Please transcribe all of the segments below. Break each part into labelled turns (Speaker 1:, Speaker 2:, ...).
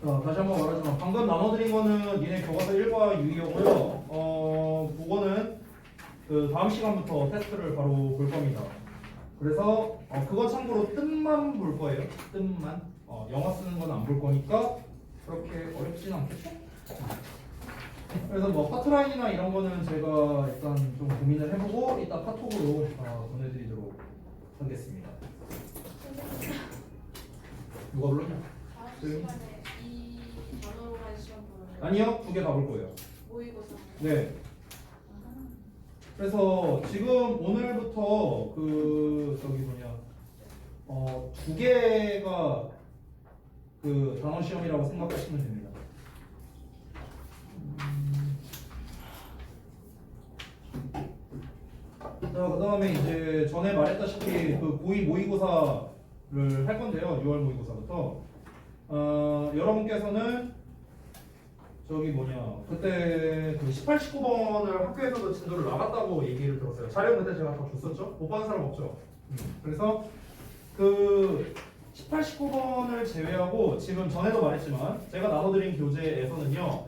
Speaker 1: 다시 한번 말하지만 방금 나눠드린 거는 니네 교과서 1과 6이었고요. 그거는 그 다음 시간부터 테스트를 바로 볼 겁니다. 그래서 그거 참고로 뜻만 볼 거예요. 뜻만. 영어 쓰는 건 안 볼 거니까 그렇게 어렵진 않겠죠? 그래서 뭐 파트라인이나 이런 거는 제가 일단 좀 고민을 해보고 이따 카톡으로 보내드리도록 하겠습니다. 누가 불렀냐?
Speaker 2: 다음 시간에 이 단어로 한 시험 보는
Speaker 1: 아니요, 2개 다 볼 거예요.
Speaker 2: 모의고사.
Speaker 1: 네. 그래서 지금 오늘부터 그 저기 뭐냐 2개가 그 단어 시험이라고 생각하시면 됩니다. 자, 그다음에 이제 전에 말했다시피 그 고2 모의고사를 할 건데요. 6월 모의고사부터 여러분께서는 저기 뭐냐 그때 그 18, 19번을 학교에서도 진도를 나갔다고 얘기를 들었어요. 자료 그때 제가 다 줬었죠? 못 받은 사람 없죠? 그래서 그 18, 19번을 제외하고 지금 전에도 말했지만 제가 나눠드린 교재에서는요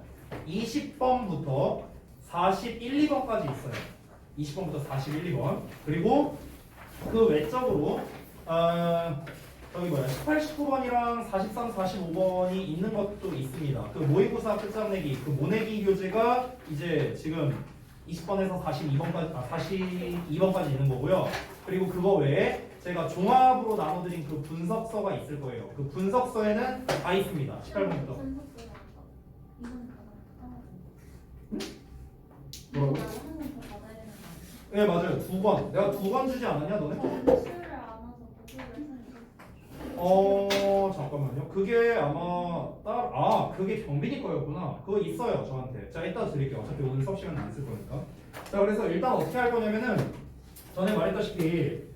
Speaker 1: 20번부터 41, 2번까지 있어요. 20번부터 41, 2번 그리고 그 외적으로 저기 뭐야 18, 19번이랑 43, 45번이 있는 것도 있습니다. 그 모의고사 끝장내기 그 모내기 교재가 이제 지금 20번에서 42번까지 있는 거고요. 그리고 그거 외에 제가 종합으로 나눠드린 그 분석서가 있을 거예요. 그 분석서에는 다 있습니다. 18번부터. 뭐라고? 네 맞아요. 2권. 내가 2권 주지 않았냐 너네? 잠깐만요. 그게 아마 그게 경빈이 거였구나. 그거 있어요 저한테. 자 이따 드릴게요. 어차피 오늘 수업 시간은 안 쓸 거니까. 자 그래서 일단 어떻게 할 거냐면은 전에 말했다시피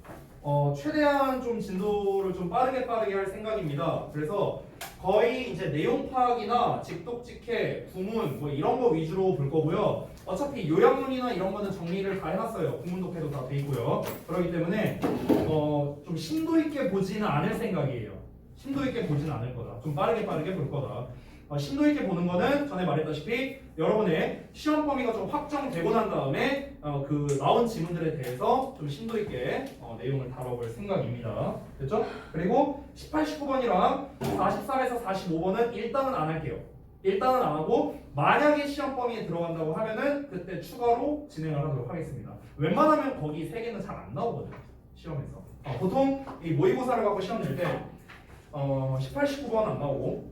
Speaker 1: 최대한 좀 진도를 좀 빠르게 할 생각입니다. 그래서 거의 이제 내용 파악이나 직독직해, 구문 뭐 이런 거 위주로 볼 거고요. 어차피 요약문이나 이런 거는 정리를 다 해놨어요. 구문 독해도 다 돼 있고요. 그렇기 때문에 좀 심도 있게 보지는 않을 생각이에요. 심도 있게 보지는 않을 거다. 좀 빠르게 볼 거다. 심도 있게 보는 거는 전에 말했다시피 여러분의 시험 범위가 좀 확정되고 난 다음에 그 나온 지문들에 대해서 좀 심도 있게 내용을 다뤄볼 생각입니다. 됐죠? 그리고 18, 19번이랑 43에서 45번은 일단은 안 할게요. 일단은 안 하고 만약에 시험 범위에 들어간다고 하면은 그때 추가로 진행을 하도록 하겠습니다. 웬만하면 거기 3개는 잘 안 나오거든요. 시험에서. 보통 이 모의고사를 갖고 시험 낼 때 18, 19번 안 나오고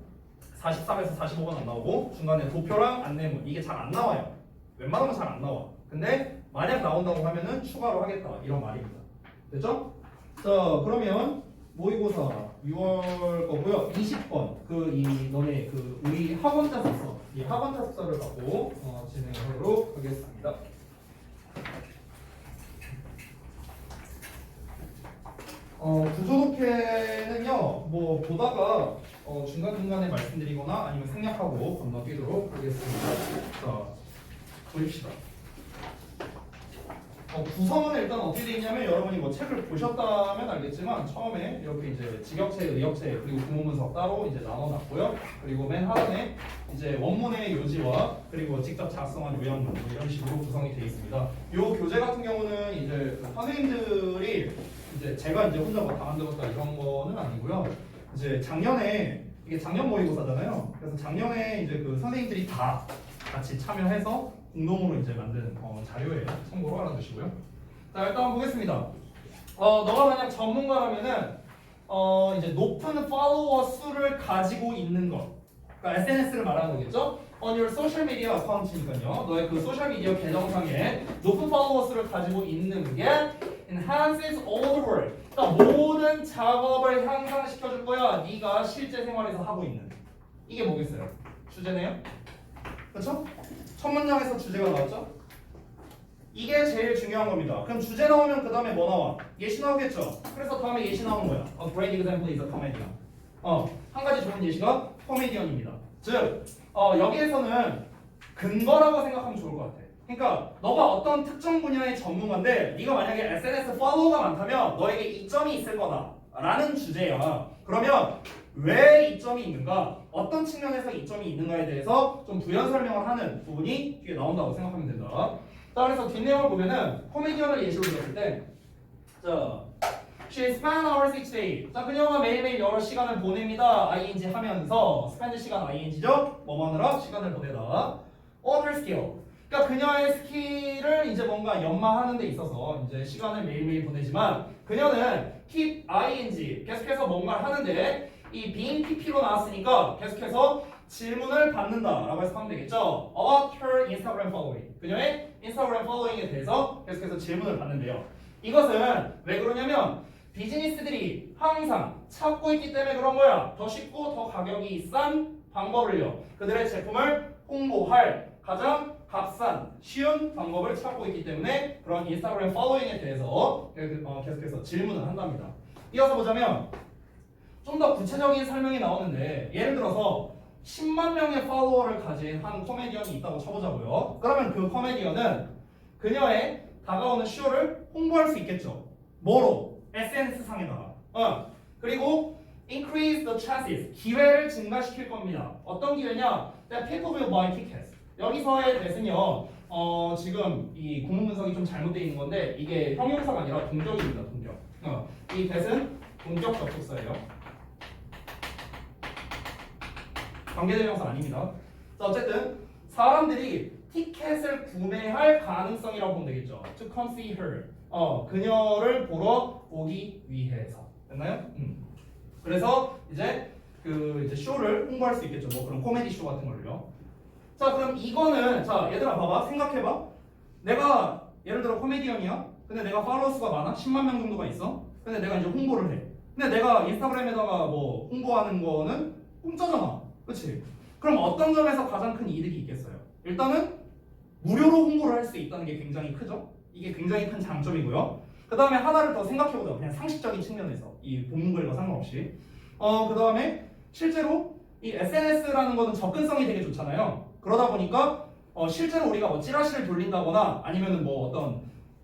Speaker 1: 43에서 45번 안 나오고 중간에 도표랑 안내문 이게 잘 안 나와요. 웬만하면 잘 안 나와. 근데 만약 나온다고 하면은 추가로 하겠다 이런 말입니다. 됐죠? 자 그러면 모의고사 6월 거고요. 20번 이 너네 그 우리 학원 자습서 이 학원 자습서를 갖고 진행하도록 하겠습니다. 구조독해는요 뭐 보다가 중간중간에 말씀드리거나 아니면 생략하고 건너뛰도록 하겠습니다. 자 보십시다. 구성은 일단 어떻게 되어 있냐면 여러분이 뭐 책을 보셨다면 알겠지만 처음에 이렇게 이제 직역체, 의역체 그리고 구문분석 따로 이제 나눠놨고요. 그리고 맨 하단에 이제 원문의 요지와 그리고 직접 작성한 요약문 뭐 이런 식으로 구성이 되어 있습니다. 이 교재 같은 경우는 이제 선생님들이 이제 제가 이제 혼자 뭐 다 만들었다 이런 거는 아니고요. 이제 작년에 이게 작년 모의고사잖아요. 그래서 작년에 이제 그 선생님들이 다 같이 참여해서 공동으로 이제 만든 자료예요. 참고로 알아두시고요. 자 일단 한번 보겠습니다. 너가 만약 전문가라면은 이제 높은 팔로워 수를 가지고 있는 것. 그러니까 SNS를 말하는 거겠죠? On your social media account니까요. 너의 그 소셜 미디어 계정상에 높은 팔로워 수를 가지고 있는 게 enhances all the work. 그러니까 모든 작업을 향상시켜줄 거야. 네가 실제 생활에서 하고 있는. 이게 뭐겠어요? 주제네요. 그렇죠? 첫 문장에서 주제가 나왔죠? 이게 제일 중요한 겁니다. 그럼 주제 나오면 그 다음에 뭐 나와? 예시 나오겠죠? 그래서 다음에 예시 나오는 거야. A great example is a comedian. 한 가지 좋은 예시가 코미디언입니다. 즉, 여기에서는 근거라고 생각하면 좋을 것 같아. 그러니까 너가 어떤 특정 분야의 전문가인데 네가 만약에 SNS 팔로워가 많다면 너에게 이점이 있을 거다 라는 주제야. 그러면 왜 이점이 있는가? 어떤 측면에서 이점이 있는가에 대해서 좀 부연 설명을 하는 부분이 뒤에 나온다고 생각하면 된다. 자, 그래서 뒷내용을 보면은 코미디언을 예시로 들었을 때, 자, she spent hours each day. 자, 그녀가 매일매일 여러 시간을 보냅니다. ing 하면서 spend 시간 ing죠. 뭐 하느라 시간을 보내다. other skill. 그러니까 그녀의 스킬을 이제 뭔가 연마하는 데 있어서 이제 시간을 매일매일 보내지만 그녀는 keep ing 계속해서 뭔가를 하는데 이 being pp로 나왔으니까 계속해서 질문을 받는다라고 해서 하면 되겠죠. About her Instagram following. 그녀의 인스타그램 팔로잉에 대해서 계속해서 질문을 받는데요. 이것은 왜 그러냐면 비즈니스들이 항상 찾고 있기 때문에 그런 거야. 더 쉽고 더 가격이 싼 방법을요. 그들의 제품을 홍보할 가장 값싼 쉬운 방법을 찾고 있기 때문에 그런 인스타그램 팔로잉에 대해서 계속해서 질문을 한답니다. 이어서 보자면 좀 더 구체적인 설명이 나오는데 예를 들어서 10만 명의 팔로워를 가진 한 코미디언이 있다고 쳐보자고요. 그러면 그 코미디언은 그녀의 다가오는 쇼를 홍보할 수 있겠죠. 뭐로? SNS 상에다가. 그리고 increase the chances 기회를 증가시킬 겁니다. 어떤 기회냐? That people will buy tickets. 여기서의 that은요. 지금 이 구문 분석이 좀 잘못되어 있는 건데 이게 형용사가 아니라 동격입니다. 동격. 이 that은 동격 접속사예요. 관계대명사 아닙니다. 자, 어쨌든 사람들이 티켓을 구매할 가능성이라고 보면 되겠죠. To come see her. 그녀를 보러 오기 위해서. 됐나요? 그래서 이제 이제 쇼를 홍보할 수 있겠죠. 뭐 그런 코미디 쇼 같은 걸요. 자, 그럼 이거는 자, 얘들아 봐봐. 생각해봐. 내가 예를 들어 코미디언이야. 근데 내가 팔로워 수가 많아. 10만 명 정도가 있어. 근데 내가 이제 홍보를 해. 근데 내가 인스타그램에다가 뭐 홍보하는 거는 공짜잖아. 그렇지? 그럼 어떤 점에서 가장 큰 이득이 있겠어요? 일단은 무료로 홍보를 할 수 있다는 게 굉장히 크죠? 이게 굉장히 큰 장점이고요. 그 다음에 하나를 더 생각해보자. 그냥 상식적인 측면에서 이 본문글과 상관없이 그 다음에 실제로 이 SNS라는 거는 접근성이 되게 좋잖아요. 그러다 보니까 실제로 우리가 뭐 찌라시를 돌린다거나 아니면은 뭐 어떤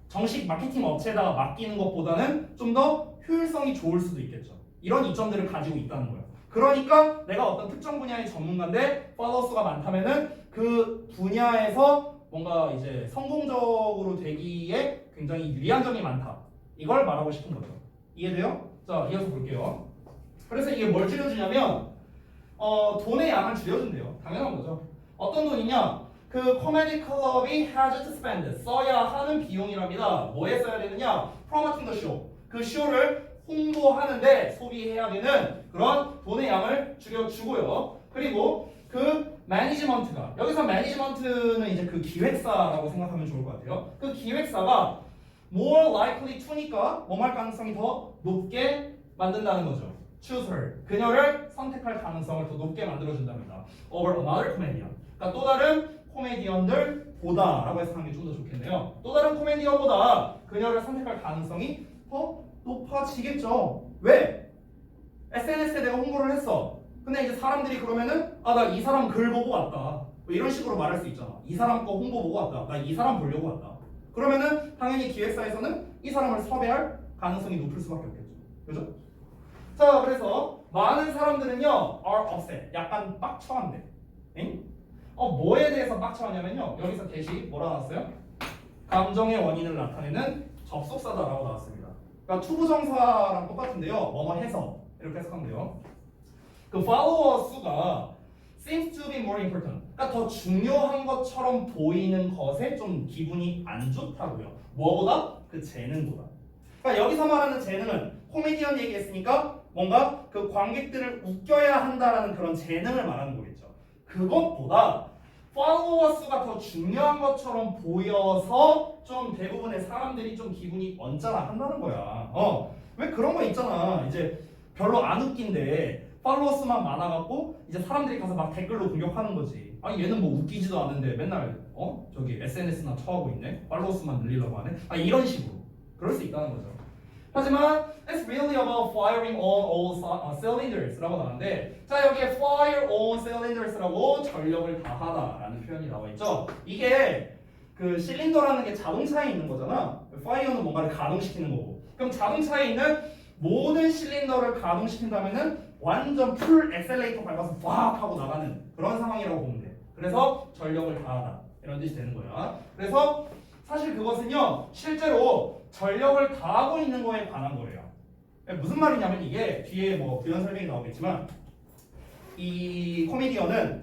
Speaker 1: 정식 마케팅 업체에다가 맡기는 것보다는 좀 더 효율성이 좋을 수도 있겠죠. 이런 이점들을 가지고 있다는 거예요. 그러니까 내가 어떤 특정 분야의 전문가인데 팔로워 수가 많다면은 그 분야에서 뭔가 이제 성공적으로 되기에 굉장히 유리한 점이 많다. 이걸 말하고 싶은 거죠. 이해돼요? 자, 이어서 볼게요. 그래서 이게 뭘 줄여주냐면 돈의 양을 줄여준대요. 당연한 거죠. 어떤 돈이냐? 그 코미디 클럽이 has to spend 써야 하는 비용이랍니다. 뭐에 써야 되느냐? promoting the show. 그 쇼를 홍보하는데 소비해야 되는 그런 돈의 양을 줄여주고요. 그리고 그 매니지먼트가 여기서 매니지먼트는 이제 그 기획사라고 생각하면 좋을 것 같아요. 그 기획사가 more likely to니까 뭐할 가능성이 더 높게 만든다는 거죠. choose her 그녀를 선택할 가능성을 더 높게 만들어준답니다. over another comedian 그러니까 또 다른 코미디언들 보다라고 해서 하는 게 좀 더 좋겠네요. 또 다른 코미디언보다 그녀를 선택할 가능성이 더 높아지겠죠. 왜? SNS에 내가 홍보를 했어. 근데 이제 사람들이 그러면은 나 이 사람 글 보고 왔다. 뭐 이런 식으로 말할 수 있잖아. 이 사람 거 홍보 보고 왔다. 나 이 사람 보려고 왔다. 그러면은 당연히 기획사에서는 이 사람을 섭외할 가능성이 높을 수밖에 없겠죠. 그죠? 자, 그래서 많은 사람들은요 are upset. 약간 빡쳐한대. 엥? 뭐에 대해서 빡쳐하냐면요. 여기서 대시 뭐라 나왔어요? 감정의 원인을 나타내는 접속사다라고 나왔습니다. 그러니까 투부정사랑 똑같은데요. 뭐뭐 해서 이렇게 해석하면 돼요. 그 follower 수가 seems to be more important. 그러니까 더 중요한 것처럼 보이는 것에 좀 기분이 안 좋다고요. 뭐보다? 그 재능보다. 그러니까 여기서 말하는 재능은 코미디언 얘기했으니까 뭔가 그 관객들을 웃겨야 한다라는 그런 재능을 말하는 거겠죠. 그것보다 팔로워 수가 더 중요한 것처럼 보여서 좀 대부분의 사람들이 좀 기분이 언짢아 한다는 거야. 왜 그런 거 있잖아. 이제 별로 안 웃긴데 팔로워 수만 많아갖고 이제 사람들이 가서 막 댓글로 공격하는 거지. 아니 얘는 뭐 웃기지도 않는데 맨날 저기 SNS나 처하고 있네. 팔로워 수만 늘리려고 하네. 이런 식으로 그럴 수 있다는 거죠. 하지만 it's really about firing on all cylinders라고 나왔는데 자 여기에 fire on cylinders라고 전력을 다하다라는 표현이 나와 있죠. 이게 그 실린더라는 게 자동차에 있는 거잖아. fire는 뭔가를 가동시키는 거고. 그럼 자동차에 있는 모든 실린더를 가동시킨다면은 완전 풀 엑셀레이터 밟아서 팍 하고 나가는 그런 상황이라고 보면 돼. 그래서 전력을 다하다 이런 뜻이 되는 거야. 그래서 사실 그것은요 실제로 전력을 다하고 있는 거에 관한 거예요. 무슨 말이냐면 이게 뒤에 뭐 부연 설명이 나오겠지만 이 코미디언은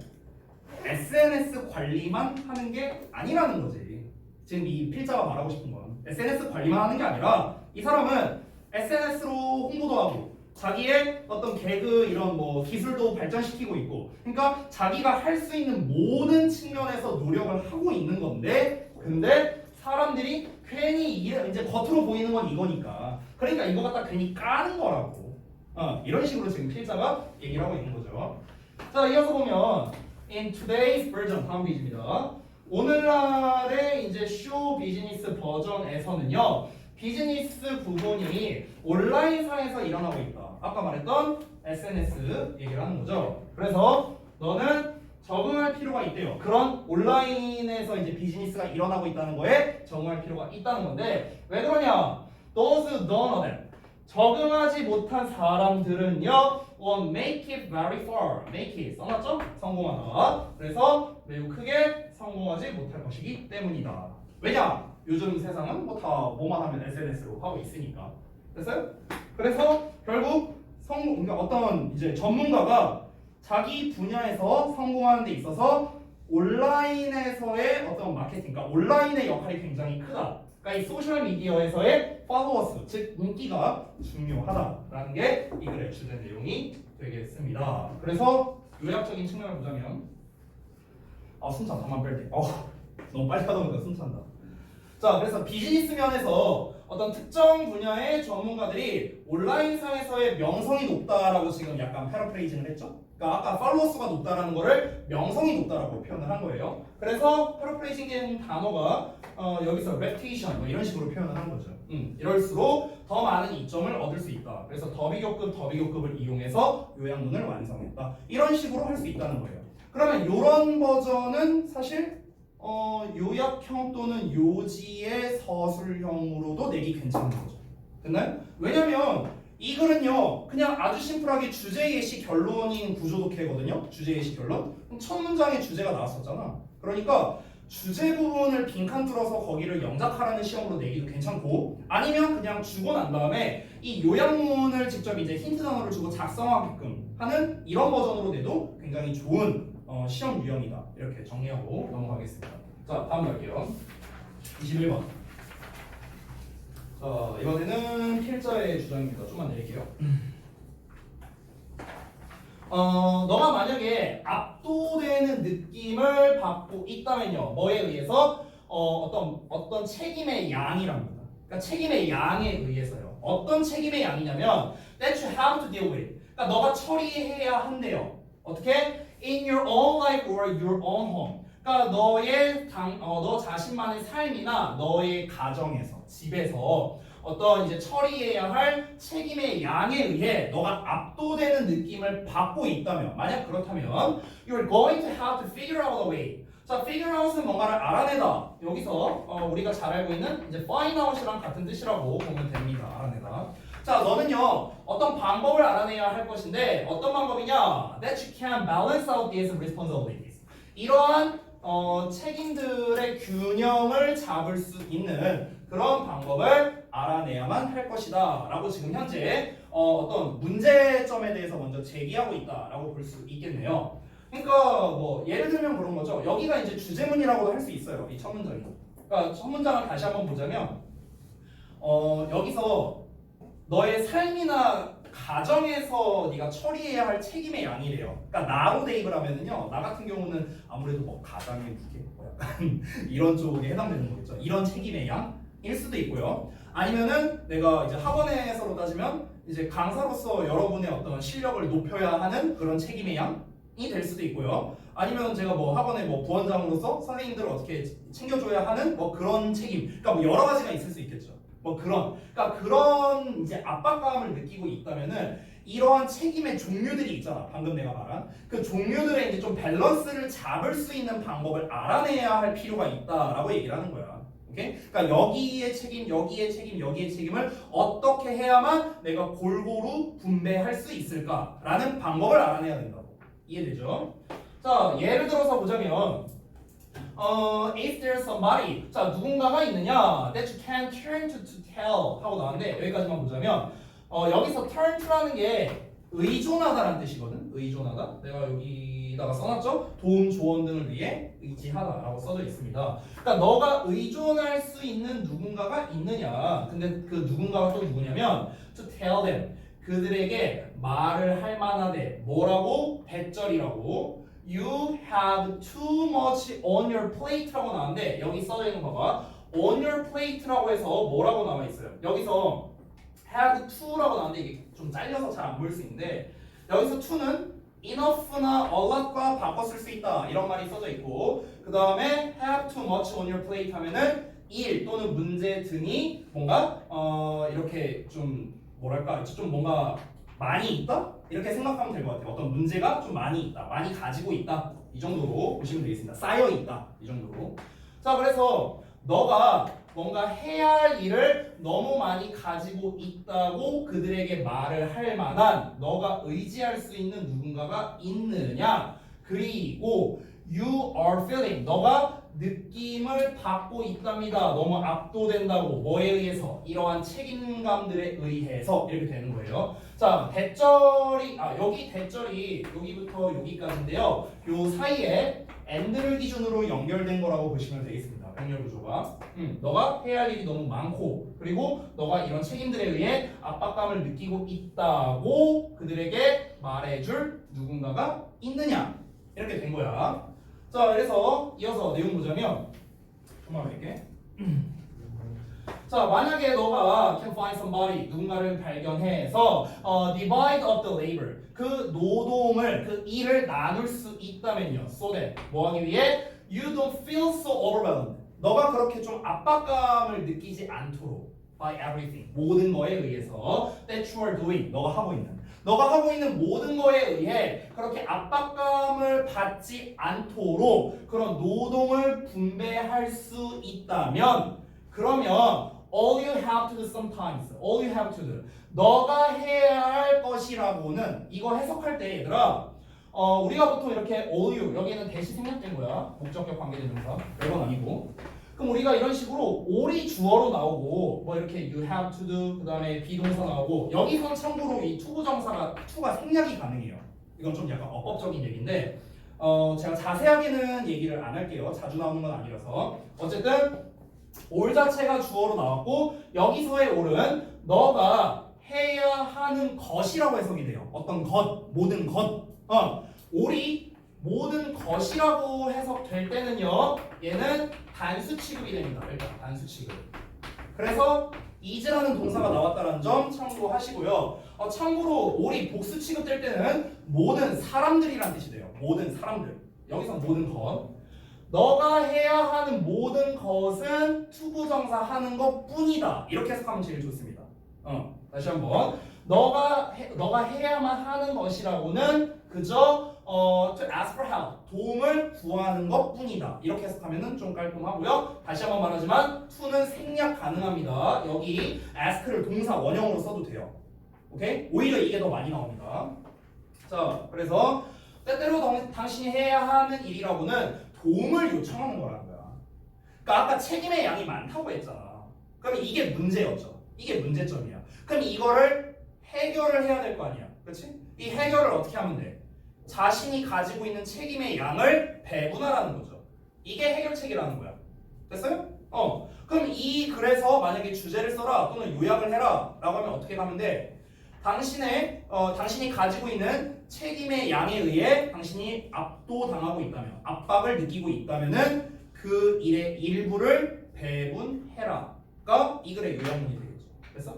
Speaker 1: SNS 관리만 하는 게 아니라는 거지. 지금 이 필자가 말하고 싶은 건 SNS 관리만 하는 게 아니라 이 사람은 SNS로 홍보도 하고 자기의 어떤 개그 이런 뭐 기술도 발전시키고 있고 그러니까 자기가 할 수 있는 모든 측면에서 노력을 하고 있는 건데 근데 사람들이 괜히 이제 겉으로 보이는 건 이거니까 그러니까 이거 갖다 괜히 까는 거라고 이런 식으로 지금 필자가 얘기를 하고 있는 거죠. 자 이어서 보면 in today's version 다음 페이지입니다. 오늘날의 이제 쇼 비즈니스 버전에서는요 비즈니스 부분이 온라인상에서 일어나고 있다. 아까 말했던 SNS 얘기를 하는 거죠. 그래서 너는 적응할 필요가 있대요. 그런 온라인에서 이제 비즈니스가 일어나고 있다는 거에 적응할 필요가 있다는 건데 왜 그러냐? Those who don't know them. 적응하지 못한 사람들은요 won't make it very far. make it 써놨죠? 성공하다. 그래서 매우 크게 성공하지 못할 것이기 때문이다. 왜냐? 요즘 세상은 뭐 다 뭐만 하면 SNS로 하고 있으니까. 됐어요? 그래서 결국 그러니까 어떤 이제 전문가가 자기 분야에서 성공하는 데 있어서 온라인에서의 어떤 마케팅, 그러니까 온라인의 역할이 굉장히 크다. 그러니까 이 소셜 미디어에서의 팔로워스, 즉 인기가 중요하다라는 게 이 글의 주된 내용이 되겠습니다. 그래서 요약적인 측면을 보자면 숨차 잠만 뺄 때. 너무 빨리 하다 보니까 숨찬다. 자, 그래서 비즈니스 면에서 어떤 특정 분야의 전문가들이 온라인상에서의 명성이 높다라고 지금 약간 패러프레이징을 했죠. 그러니까 아까 팔로워 수가 높다라는 거를 명성이 높다라고 표현을 한 거예요. 그래서 패러프레이징된 단어가 여기서 reputation 뭐 이런 식으로 표현을 한 거죠. 이럴수록 더 많은 이점을 얻을 수 있다. 그래서 더비교급을 이용해서 요약문을 완성했다. 이런 식으로 할 수 있다는 거예요. 그러면 이런 버전은 사실 요약형 또는 요지의 서술형으로도 내기 괜찮은 거죠. 됐나요? 왜냐면 이 글은요 그냥 아주 심플하게 주제 예시 결론인 구조독해거든요. 주제 예시 결론. 첫 문장에 주제가 나왔었잖아. 그러니까 주제 부분을 빈칸 뚫어서 거기를 영작하라는 시험으로 내기도 괜찮고 아니면 그냥 주고 난 다음에 이 요약문을 직접 이제 힌트 단어를 주고 작성하게끔 하는 이런 버전으로 내도 굉장히 좋은 시험 유형이다. 이렇게 정리하고 넘어가겠습니다. 자, 다음 갈게요. 21번. 자, 이번에는 필자의 주장입니다. 좀만 내릴게요. 너가 만약에 압도되는 느낌을 받고 있다면요. 뭐에 의해서? 어떤 책임의 양이랍니다. 그러니까 책임의 양에 의해서요. 어떤 책임의 양이냐면 that you have to deal with. 그러니까 너가 처리해야 한대요. 어떻게? In your own life or your own home. 그러니까 너 자신만의 삶이나 너의 가정에서, 집에서 어떤 이제 처리해야 할 책임의 양에 의해 너가 압도되는 느낌을 받고 있다면, 만약 그렇다면 you're going to have to figure out a way. 자, figure out은 뭔가를 알아내다. 여기서 우리가 잘 알고 있는 이제 find out이랑 같은 뜻이라고 보면 됩니다. 알아내다. 자, 너는요 어떤 방법을 알아내야 할 것인데 어떤 방법이냐? That you can balance out these responsibilities. 이러한 책임들의 균형을 잡을 수 있는 그런 방법을 알아내야만 할 것이다 라고 지금 현재 어떤 문제점에 대해서 먼저 제기하고 있다 라고 볼 수 있겠네요. 그러니까 뭐 예를 들면 그런 거죠. 여기가 이제 주제문이라고도 할 수 있어요. 이 첫 문장이. 그러니까 첫 문장을 다시 한번 보자면 여기서 너의 삶이나 가정에서 네가 처리해야 할 책임의 양이래요. 그러니까 나로 대입을 하면은요, 나 같은 경우는 아무래도 뭐 가장의 무게, 뭐 약간 이런 쪽에 해당되는 거겠죠. 이런 책임의 양일 수도 있고요. 아니면은 내가 이제 학원에서로 따지면 이제 강사로서 여러분의 어떤 실력을 높여야 하는 그런 책임의 양이 될 수도 있고요. 아니면 제가 뭐 학원의 뭐 부원장으로서 선생님들을 어떻게 챙겨줘야 하는 뭐 그런 책임. 그러니까 뭐 여러 가지가 있을 수 있겠죠. 뭐 그러니까 그런 이제 압박감을 느끼고 있다면은 이러한 책임의 종류들이 있잖아. 방금 내가 말한 그 종류들의 이제 좀 밸런스를 잡을 수 있는 방법을 알아내야 할 필요가 있다라고 얘기를 하는 거야. 오케이? 그러니까 여기에 책임, 여기에 책임, 여기에 책임을 어떻게 해야만 내가 골고루 분배할 수 있을까라는 방법을 알아내야 된다고. 이해되죠? 자, 예를 들어서 보자면 if there's somebody, 자 누군가가 있느냐 that you can turn to tell 하고 나왔는데 여기까지만 보자면 여기서 turn to라는 게 의존하다라는 뜻이거든. 의존하다. 내가 여기다가 써놨죠? 도움, 조언 등을 위해 의지하다라고 써져 있습니다. 그러니까 너가 의존할 수 있는 누군가가 있느냐. 근데 그 누군가가 또 누구냐면 to tell them, 그들에게 말을 할 만하대. 뭐라고? 대절이라고. You have too much on your plate라고 나왔는데 여기 써져 있는 거 봐봐. on your plate라고 해서 뭐라고 나와 있어요? 여기서 have to라고 나왔는데 이게 좀 잘려서 잘 안 보일 수 있는데 여기서 to는 enough나 a lot과 바꿔 쓸 수 있다 이런 말이 써져 있고 그 다음에 have too much on your plate 하면은 일 또는 문제 등이 뭔가 이렇게 좀 뭐랄까 좀 뭔가 많이 있다? 이렇게 생각하면 될 것 같아요. 어떤 문제가 좀 많이 있다, 많이 가지고 있다 이 정도로 보시면 되겠습니다. 쌓여 있다 이 정도로. 자 그래서 너가 뭔가 해야 할 일을 너무 많이 가지고 있다고 그들에게 말을 할 만한 너가 의지할 수 있는 누군가가 있느냐. 그리고 you are feeling, 너가 느낌을 받고 있답니다. 너무 압도된다고. 뭐에 의해서? 이러한 책임감들에 의해서 이렇게 되는 거예요. 자, 대절이 여기 대절이 여기부터 여기까지인데요. 요 사이에 and를 기준으로 연결된 거라고 보시면 되겠습니다. 병렬 구조가. 너가 해야 할 일이 너무 많고 그리고 너가 이런 책임들에 의해 압박감을 느끼고 있다고 그들에게 말해줄 누군가가 있느냐. 이렇게 된 거야. 자, 그래서 이어서 내용 보자면 정말 이렇게. 자, 만약에 너가 can find somebody, 누군가를 발견해서 divide up the labor, 그 노동을, 그 일을 나눌 수 있다면요. So that 뭐 하기 위해 you don't feel so overwhelmed. 너가 그렇게 좀 압박감을 느끼지 않도록 by everything, 모든 거에 의해서 that you are doing, 너가 하고 있는 모든 거에 의해 그렇게 압박감을 받지 않도록 그런 노동을 분배할 수 있다면 그러면 all you have to do sometimes, all you have to do, 너가 해야 할 것이라고는 이거 해석할 때 얘들아 우리가 보통 이렇게 all you, 여기는 대시 생략된 거야. 목적격 관계대명사 이건 아니고 그럼 우리가 이런 식으로 all이 주어로 나오고 뭐 이렇게 you have to do 그 다음에 비동사 나오고 여기서는 참고로 이 투부정사가 to가 생략이 가능해요. 이건 좀 약간 어법적인 얘기인데 제가 자세하게는 얘기를 안 할게요. 자주 나오는 건 아니라서 어쨌든 all 자체가 주어로 나왔고 여기서의 all은 너가 해야 하는 것이라고 해석이 돼요. 어떤 것, 모든 것. all이 모든 것이라고 해석될 때는요 얘는 단수 취급이 됩니다. 일단 단수 취급. 그래서 is라는 동사가 나왔다는 점 참고하시고요. 참고로 all이 복수 취급될 때는 모든 사람들이란 뜻이 돼요. 모든 사람들. 여기서 모든 것. 너가 해야 하는 모든 것은 투부정사 하는 것 뿐이다. 이렇게 해석하면 제일 좋습니다. 다시 한번. 너가 해야만 하는 것이라고는 그저 to ask for help, 도움을 구하는 것 뿐이다. 이렇게 해석하면 좀 깔끔하고요. 다시 한번 말하지만 to는 생략 가능합니다. 여기 ask를 동사 원형으로 써도 돼요. 오케이? 오히려 이게 더 많이 나옵니다. 자, 그래서 때때로 당신이 해야 하는 일이라고는 도움을 요청하는 거라는 거야. 그러니까 아까 책임의 양이 많다고 했잖아. 그럼 이게 문제였죠. 이게 문제점이야. 그럼 이거를 해결을 해야 될 거 아니야. 그렇지? 이 해결을 어떻게 하면 돼? 자신이 가지고 있는 책임의 양을 배분하라는 거죠. 이게 해결책이라는 거야. 됐어요? 그럼 그래서 만약에 주제를 써라 또는 요약을 해라 라고 하면 어떻게 가면 돼? 당신이 가지고 있는 책임의 양에 의해 당신이 압도당하고 있다면, 압박을 느끼고 있다면은 그 일의 일부를 배분해라가 이 글의 요약문이 되겠죠. 됐어?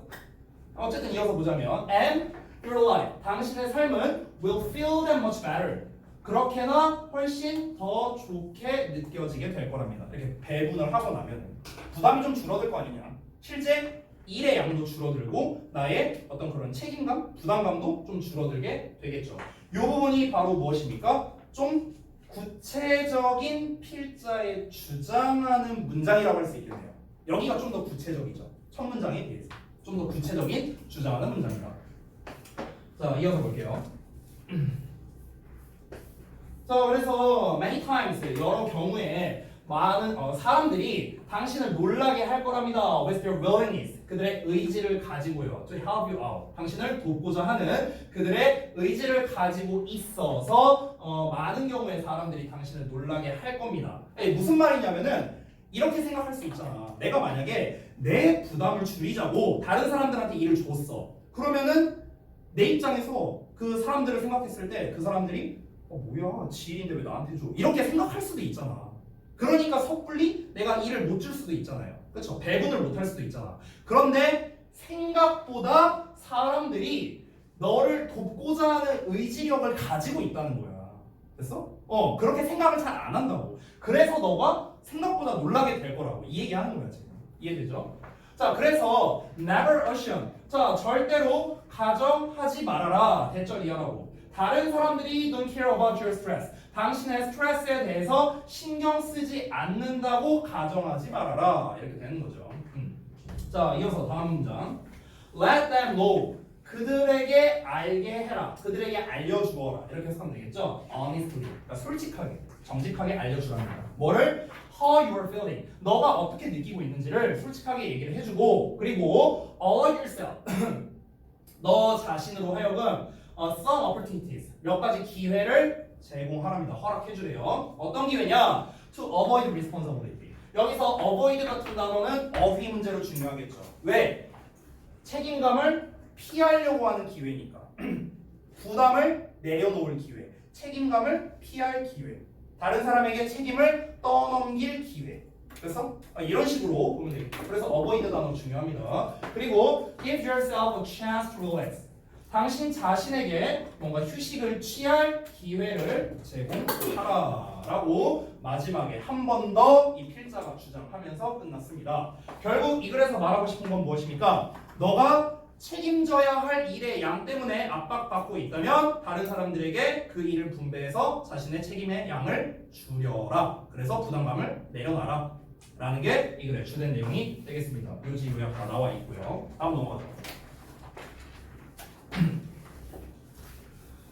Speaker 1: 어쨌든 이어서 보자면 and your life, 당신의 삶은 will feel that much better. 그렇게나 훨씬 더 좋게 느껴지게 될 거랍니다. 이렇게 배분을 하고 나면 부담이 좀 줄어들 거 아니냐. 실제 일의 양도 줄어들고 나의 어떤 그런 책임감, 부담감도 좀 줄어들게 되겠죠. 이 부분이 바로 무엇입니까? 좀 구체적인 필자에 주장하는 문장이라고 할 수 있겠네요. 여기가 좀 더 구체적이죠. 첫 문장에 비해서 좀 더 구체적인 주장하는 문장이다. 자, 이어서 볼게요. 자, 그래서 many times 여러 경우에 많은 사람들이 당신을 놀라게 할 거랍니다. With their willingness 그들의 의지를 가지고요. To help you out 당신을 돕고자 하는 그들의 의지를 가지고 있어서 많은 경우에 사람들이 당신을 놀라게 할 겁니다. 무슨 말이냐면은 이렇게 생각할 수 있잖아. 내가 만약에 내 부담을 줄이자고 다른 사람들한테 일을 줬어. 그러면은 내 입장에서 그 사람들을 생각했을 때 그 사람들이 뭐야 지인인데 왜 나한테 줘? 이렇게 생각할 수도 있잖아. 그러니까 섣불리 내가 일을 못 줄 수도 있잖아요. 그렇죠? 배분을 못 할 수도 있잖아. 그런데 생각보다 사람들이 너를 돕고자 하는 의지력을 가지고 있다는 거야. 됐어? 그렇게 생각을 잘 안 한다고. 그래서 너가 생각보다 놀라게 될 거라고 이 얘기하는 거야 지금. 이해되죠? 자, 그래서 never assume. 자, 절대로 가정하지 말아라. 대절 이하라고. 다른 사람들이 don't care about your stress. 당신의 스트레스에 대해서 신경 쓰지 않는다고 가정하지 말아라. 이렇게 되는 거죠. 자, 이어서 다음 문장. Let them know. 그들에게 알게 해라. 그들에게 알려주어라. 이렇게 해서 하면 되겠죠? Honestly. 그러니까 솔직하게, 정직하게 알려주라는 거야. 뭐를? How you are feeling. 너가 어떻게 느끼고 있는지를 솔직하게 얘기를 해주고, 그리고 all yourself. 너 자신으로 하여금 some opportunities. 몇 가지 기회를 제공하랍니다. 허락해주래요. 어떤 기회냐? To avoid responsibility. 여기서 avoid 같은 단어는 어휘 문제로 중요하겠죠. 왜? 책임감을 피하려고 하는 기회니까. 부담을 내려놓을 기회. 책임감을 피할 기회. 다른 사람에게 책임을 떠넘길 기회. 그래서 이런 식으로 보면 되겠죠. 그래서 avoid 단어 중요합니다. 그리고 give yourself a chance to relax. 당신 자신에게 뭔가 휴식을 취할 기회를 제공하라라고 마지막에 한 번 더 이 필자가 주장하면서 끝났습니다. 결국 이 글에서 말하고 싶은 건 무엇입니까? 너가 책임져야 할 일의 양 때문에 압박받고 있다면 다른 사람들에게 그 일을 분배해서 자신의 책임의 양을 줄여라. 그래서 부담감을 내려놔라. 라는 게 이 글의 주된 내용이 되겠습니다. 요지 요약 다 나와 있고요. 다음 넘어가죠.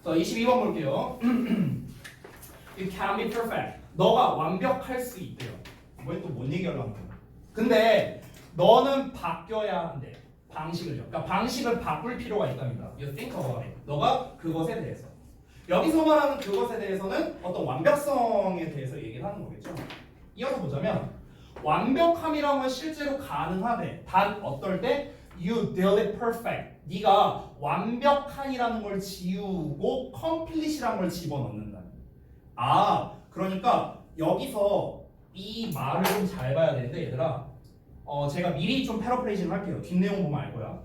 Speaker 1: 자, 22번 볼게요. You can be perfect. 너가 완벽할 수 있대요. 이번에 또 뭔 얘기하려는 거야? 근데 너는 바뀌어야 한대. 방식을요. 그러니까 방식을 바꿀 필요가 있답니다. You think about it. 너가 그것에 대해서. 여기서 말하는 그것에 대해서는 어떤 완벽성에 대해서 얘기를 하는 거겠죠. 이어서 보자면 완벽함이라는 건 실제로 가능하대. 단 어떨 때? You did it perfect. 네가 완벽한이라는 걸 지우고 complete이라는 걸 집어넣는다. 그러니까 여기서 이 말을 좀 잘 봐야 되는데 얘들아, 제가 미리 좀 패러프레이징 할게요. 뒷내용 보면 알 거야.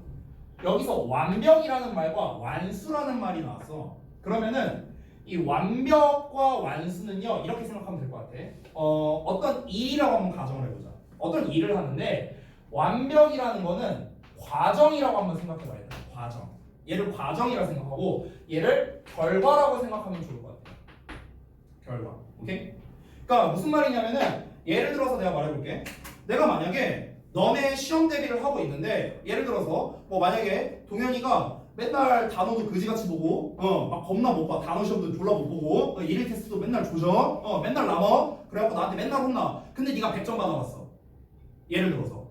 Speaker 1: 여기서 완벽이라는 말과 완수라는 말이 나왔어. 그러면은 이 완벽과 완수는요 이렇게 생각하면 될 것 같아. 어떤 일이라고 한번 가정을 해보자. 어떤 일을 하는데 완벽이라는 거는 과정이라고 한번 생각해봐야 돼. 과정. 얘를 과정이라고 생각하고 얘를 결과라고 생각하면 좋을 것 같아. 결과. 오케이? 그러니까 무슨 말이냐면은 예를 들어서 내가 말해볼게. 내가 만약에 너네 시험 대비를 하고 있는데 예를 들어서 뭐 만약에 동현이가 맨날 단어도 그지같이 보고 막 겁나 못 봐. 단어 시험도 졸라 못 보고 일일 테스트도 맨날 조져. 맨날 남어. 그래갖고 나한테 맨날 혼나. 근데 네가 100점 받아왔어. 예를 들어서.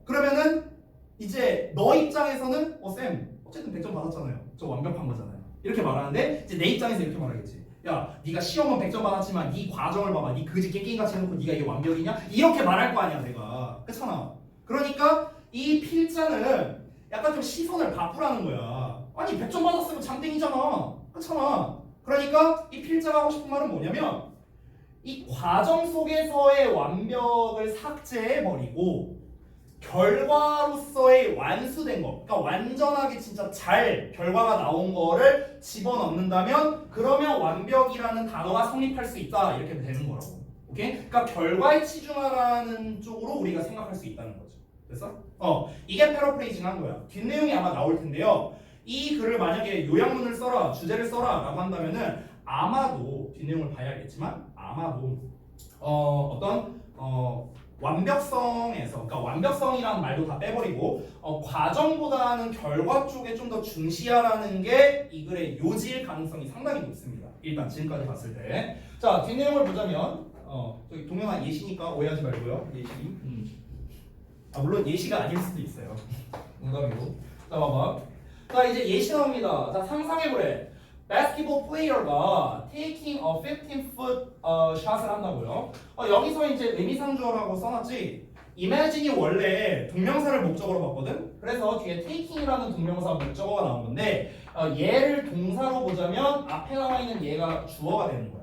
Speaker 1: 그러면은 이제 너 입장에서는 쌤 어쨌든 100점 받았잖아요. 저 완벽한 거잖아요. 이렇게 말하는데 이제 내 입장에서 이렇게 말하겠지. 야, 네가 시험은 100점 받았지만 네 과정을 봐봐. 네 그지 게임같이 해놓고 네가 이게 완벽이냐? 이렇게 말할 거 아니야 내가. 그렇잖아. 그러니까 이 필자는 약간 좀 시선을 바꾸라는 거야. 아니 100점 받았으면 장땡이잖아. 그렇잖아. 그러니까 이 필자가 하고 싶은 말은 뭐냐면 이 과정 속에서의 완벽을 삭제해버리고 결과로서의 완수된 거, 그러니까 완전하게 진짜 잘 결과가 나온 거를 집어넣는다면 그러면 완벽이라는 단어가 성립할 수 있다. 이렇게 되는 거라고. 오케이? 그러니까 결과에 치중하라는 쪽으로 우리가 생각할 수 있다는 거죠. 됐어? 이게 패러프레이징 한 거야. 뒷내용이 아마 나올 텐데요. 이 글을 만약에 요약문을 써라, 주제를 써라 라고 한다면은 아마도 뒷내용을 봐야 알겠지만 아마도 어떤 완벽성에서, 그러니까 완벽성이라는 말도 다 빼버리고 과정보다는 결과 쪽에 좀 더 중시하라는 게 이 글의 요지일 가능성이 상당히 높습니다. 일단 지금까지 봤을 때. 자, 뒷내용을 보자면 저기 동영상 예시니까 오해하지 말고요. 예시. 물론 예시가 아닐 수도 있어요. 농담이고. 자, 봐봐. 자, 이제 예시 나옵니다. 자, 상상해보래. basketball player가 taking a 15-foot 샷을 한다고요. 여기서 이제 의미상주어라고 써놨지. imagine이 원래 동명사를 목적으로 봤거든. 그래서 뒤에 taking이라는 동명사 목적어가 나온 건데 얘를 동사로 보자면 앞에 나와 있는 얘가 주어가 되는 거야.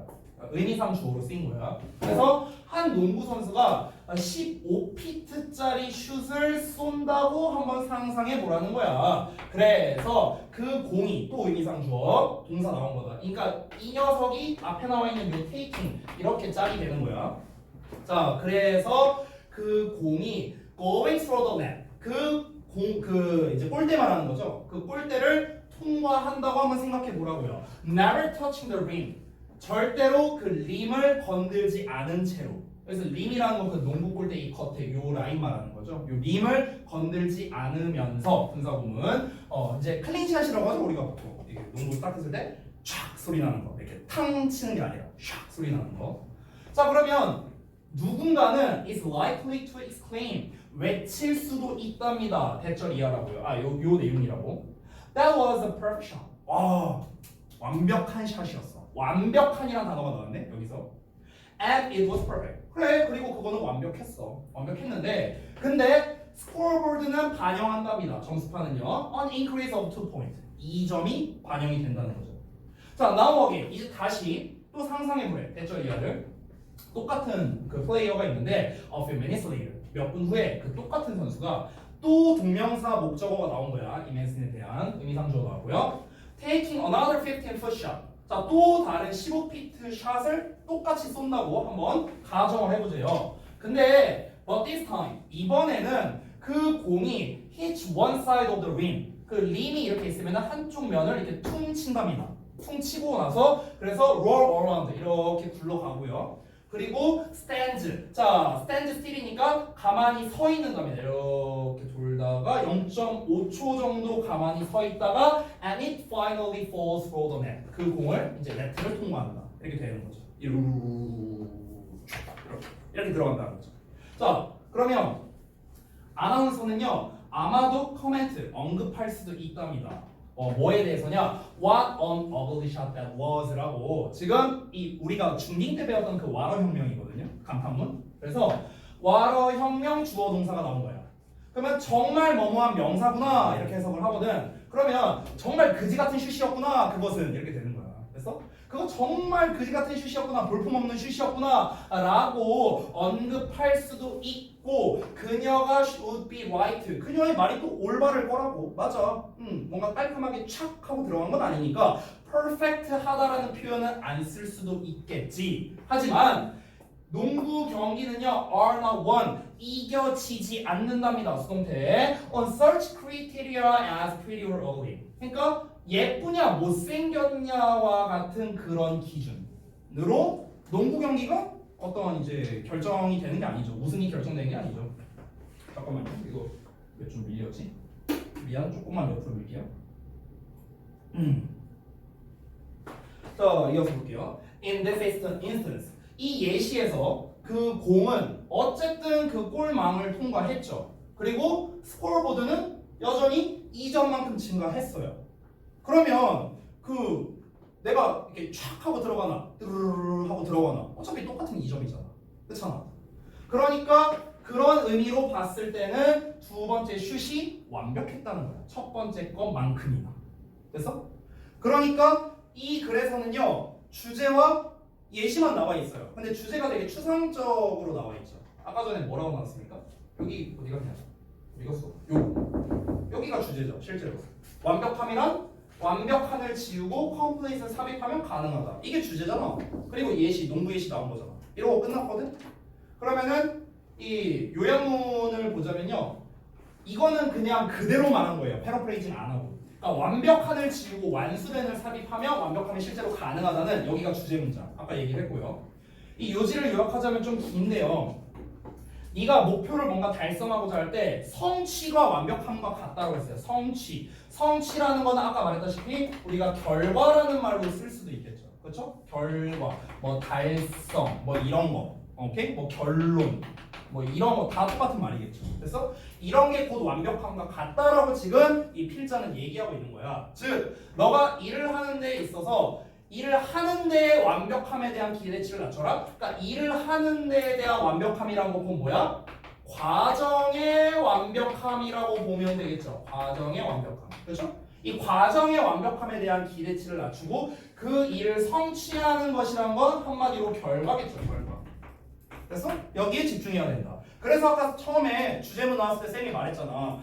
Speaker 1: 의미상 주어로 쓰인 거야. 그래서 한 농구 선수가 15피트짜리 슛을 쏜다고 한번 상상해 보라는 거야. 그래서 그 공이 또 의미상 주어 동사 나온 거다. 그러니까 이 녀석이 앞에 나와 있는 요 taking 이렇게 짝이 되는 거야. 자, 그래서 그 공이 going through the net 그 이제 골대 말하는 거죠. 그 골대를 통과한다고 한번 생각해 보라고요. Never touching the rim. 절대로 그 림을 건들지 않은 채로. 그래서 림이라는 건 그 농구 골대 이 겉에 요 라인 말하는 거죠. 요 림을 건들지 않으면서 등사구문 이제 클린샷이라고 하죠. 우리가 보통 이게 농구 딱 했을 때 촥 소리 나는 거. 이렇게 탕 치는 게 아니라 샥 소리 나는 거. 자, 그러면 누군가는 is likely to exclaim 외칠 수도 있답니다. 대절 이하라고요. 요 내용이라고. That was a perfect shot. 와, 완벽한 샷이었어. 완벽한이란 단어가 나왔네 여기서. And it was perfect. 그래, 그리고 그거는 완벽했어. 완벽했는데 근데 스코어보드는 반영한답니다. 점수판은요. An increase of 2 points. 2점이 반영이 된다는 거죠. 자, now again. 이제 다시 또 상상해보래. 대절 이하를. 똑같은 그 플레이어가 있는데 a few minutes later. 몇 분 후에 그 똑같은 선수가 또 동명사 목적어가 나온 거야. imagine에 대한 의미상주어가 나왔고요. Taking another 15-foot shot. 자, 또 다른 15피트 샷을 똑같이 쏜다고 한번 가정을 해보세요. 근데 but this time 이번에는 그 공이 hit one side of the rim. 그 림이 이렇게 있으면 한쪽 면을 이렇게 퉁 친답니다. 퉁 치고 나서 그래서 roll around 이렇게 굴러가고요. 그리고 stands. 자, stand still이니까 가만히 서 있는답니다. 이렇게 돌다가 0.5초 정도 가만히 서 있다가 and it finally falls for the net. 그 공을 이제 네트를 통과한다. 이렇게 되는 거죠. 이렇게 들어간다는 거죠. 자, 그러면 아나운서는요 아마도 코멘트 언급할 수도 있답니다. 뭐에 대해서냐? What an ugly shot that was라고 지금 이 우리가 중딩 때 배웠던 그 와러 혁명이거든요. 감탄문. 그래서 와러 혁명 주어 동사가 나온 거야. 그러면 정말 뭐뭐한 명사구나 이렇게 해석을 하거든. 그러면 정말 그지 같은 슛이었구나 그것은 이렇게 되는 거야. 그래서 그거 정말 그지 같은 슛이었구나 볼품없는 슛이었구나 라고 언급할 수도 있고 그녀가 should be right 그녀의 말이 또 올바를 거라고. 맞아. 뭔가 깔끔하게 촥 하고 들어간 건 아니니까 perfect 하다라는 표현은 안 쓸 수도 있겠지. 하지만 농구 경기는요 are not won 이겨지지 않는답니다. 수동태 on such criteria as pretty or ugly. 그러니까 예쁘냐 못생겼냐와 같은 그런 기준으로 농구 경기가 어떤 이제 결정이 되는 게 아니죠. 우승이 결정되는 게 아니죠. 잠깐만요. 이거 왜 좀 밀렸지? 미안, 조금만 옆으로 밀게요. 자, 이어서 볼게요. In this instance, 이 예시에서 그 공은 어쨌든 그 골망을 통과했죠. 그리고 스코어보드는 여전히 2점만큼 증가했어요. 그러면 그 내가 이렇게 촥 하고 들어가나 뚜루루루 하고 들어가나 어차피 똑같은 2점이잖아. 그렇잖아. 그러니까 그런 의미로 봤을 때는 두 번째 슛이 완벽했다는 거야. 첫 번째 것만큼이나. 됐어? 그러니까 이 글에서는요 주제와 예시만 나와 있어요. 근데 주제가 되게 추상적으로 나와 있죠. 아까 전에 뭐라고 나왔습니까? 여기 어디가 그냥 어디가 써? 여기가 주제죠. 실제로 완벽함이란 완벽한을 지우고 컴플레이트를 삽입하면 가능하다. 이게 주제잖아. 그리고 예시, 농구 예시 나온 거잖아. 이러고 끝났거든? 그러면은 이 요약문을 보자면요. 이거는 그냥 그대로 말한 거예요. 패러프레이징 안 하고. 그러니까 완벽한을 지우고 완수된을 삽입하면 완벽함이 실제로 가능하다는 여기가 주제 문장. 아까 얘기를 했고요. 이 요지를 요약하자면 좀 긴데요. 네가 목표를 뭔가 달성하고자 할 때 성취가 완벽함과 같다고 했어요. 성취라는 거는 아까 말했다시피 우리가 결과라는 말로 쓸 수도 있겠죠. 그렇죠? 결과, 뭐 달성, 뭐 이런 거, 오케이? 뭐 결론, 뭐 이런 거 다 똑같은 말이겠죠. 그래서 이런 게 곧 완벽함과 같다라고 지금 이 필자는 얘기하고 있는 거야. 즉, 너가 일을 하는 데 있어서 일을 하는 데의 완벽함에 대한 기대치를 낮춰라. 그러니까 일을 하는 데에 대한 완벽함이라고 보면 뭐야? 과정의 완벽함이라고 보면 되겠죠. 과정의 완벽함. 그렇죠? 이 과정의 완벽함에 대한 기대치를 낮추고 그 일을 성취하는 것이란 건 한마디로 결과겠죠. 결과. 그래서 여기에 집중해야 된다. 그래서 아까 처음에 주제문 나왔을 때 쌤이 말했잖아.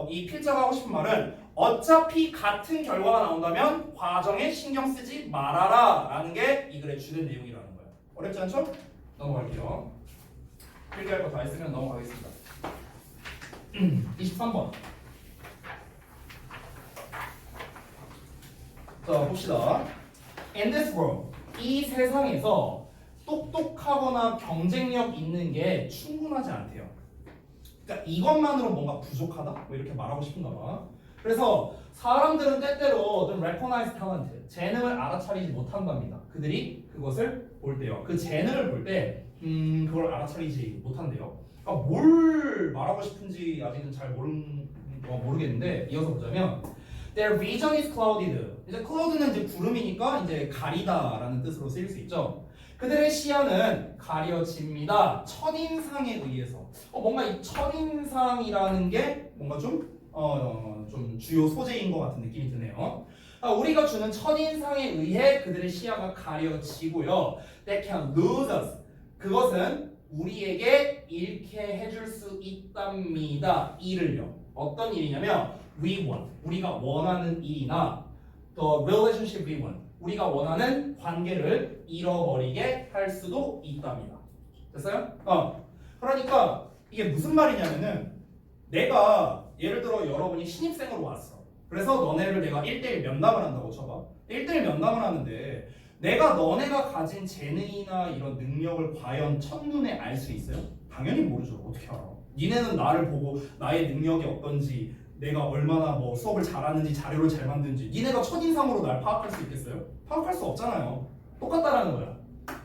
Speaker 1: 이 필자가 하고 싶은 말은 어차피 같은 결과가 나온다면 과정에 신경 쓰지 말아라 라는 게 이 글의 주된 내용이라는 거예요. 어렵지 않죠? 넘어갈게요. 필기할 거 다 했으면 넘어가겠습니다. 23번. 자, 봅시다. In this world, 이 세상에서 똑똑하거나 경쟁력 있는 게 충분하지 않대요. 그러니까 이것만으로 뭔가 부족하다? 뭐 이렇게 말하고 싶은가 봐. 그래서 사람들은 때때로 좀 recognize talent, 재능을 알아차리지 못한답니다. 그들이 그것을 볼 때요. 그 재능을 볼 때 그걸 알아차리지 못한대요. 그러니까 뭘 말하고 싶은지 아직은 잘 모르겠는데 이어서 보자면 Their vision is clouded. 이제 cloud는 이제 구름이니까 이제 가리다라는 뜻으로 쓰일 수 있죠. 그들의 시야는 가려집니다. 첫인상에 의해서. 뭔가 이 첫인상이라는 게 뭔가 좀 주요 소재인 것 같은 느낌이 드네요. 우리가 주는 첫인상에 의해 그들의 시야가 가려지고요. They can lose us. 그것은 우리에게 잃게 해줄 수 있답니다. 이를요. 어떤 일이냐면 we want. 우리가 원하는 일이나 the relationship we want. 우리가 원하는 관계를 잃어버리게 할 수도 있답니다. 됐어요? 그러니까 이게 무슨 말이냐면은 내가 예를 들어 여러분이 신입생으로 왔어. 그래서 너네를 내가 1대1 면담을 한다고 쳐봐. 1대1 면담을 하는데 내가 너네가 가진 재능이나 이런 능력을 과연 첫눈에 알 수 있어요? 당연히 모르죠. 어떻게 알아? 니네는 나를 보고 나의 능력이 어떤지 내가 얼마나 뭐 수업을 잘하는지 자료를 잘 만드는지 니네가 첫인상으로 날 파악할 수 있겠어요? 파악할 수 없잖아요. 똑같다라는 거야.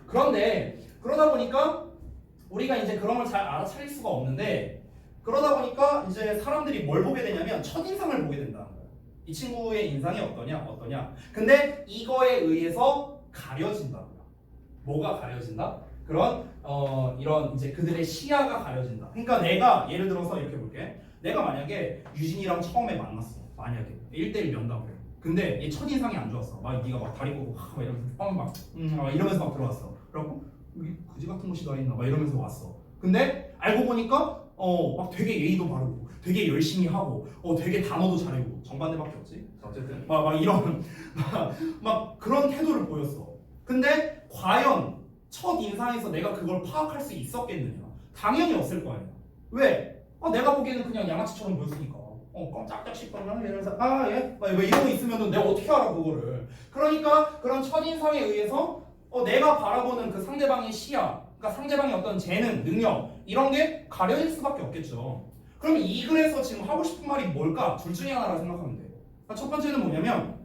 Speaker 1: 그런데 그러다 보니까 우리가 이제 그런 걸 잘 알아차릴 수가 없는데 그러다 보니까 이제 사람들이 뭘 보게 되냐면 첫인상을 보게 된다는 거야. 이 친구의 인상이 어떠냐. 근데 이거에 의해서 가려진다고요. 뭐가 가려진다? 그런 이런 이제 그들의 시야가 가려진다. 그러니까 내가 예를 들어서 이렇게 볼게. 내가 만약에 유진이랑 처음에 만났어. 만약에 1대1 면담을 해. 근데 얘 첫인상이 안 좋았어. 막 네가 막 다리 꼬고 막 이러면서 막 이러면서 막 들어왔어. 그래갖고 여기 그지 같은 곳이 다 있나 막 이러면서 왔어. 근데 알고 보니까 막 되게 예의도 바르고 되게 열심히 하고 되게 단어도 잘하고 정반대밖에 없지. 어쨌든 막 이런 막 그런 태도를 보였어. 근데 과연 첫 인상에서 내가 그걸 파악할 수 있었겠느냐? 당연히 없을 거 아니야. 왜? 내가 보기에는 그냥 양아치처럼 보였으니까. 깜짝짝 씹거나 이러면서 예? 막 이러고 있으면 내가 어떻게 알아 그거를. 그러니까 그런 첫인상에 의해서 내가 바라보는 그 상대방의 시야, 그러니까 상대방의 어떤 재능, 능력 이런 게 가려질 수밖에 없겠죠. 그럼 이 글에서 지금 하고 싶은 말이 뭘까? 둘 중에 하나라 생각하면 돼. 그러니까 첫 번째는 뭐냐면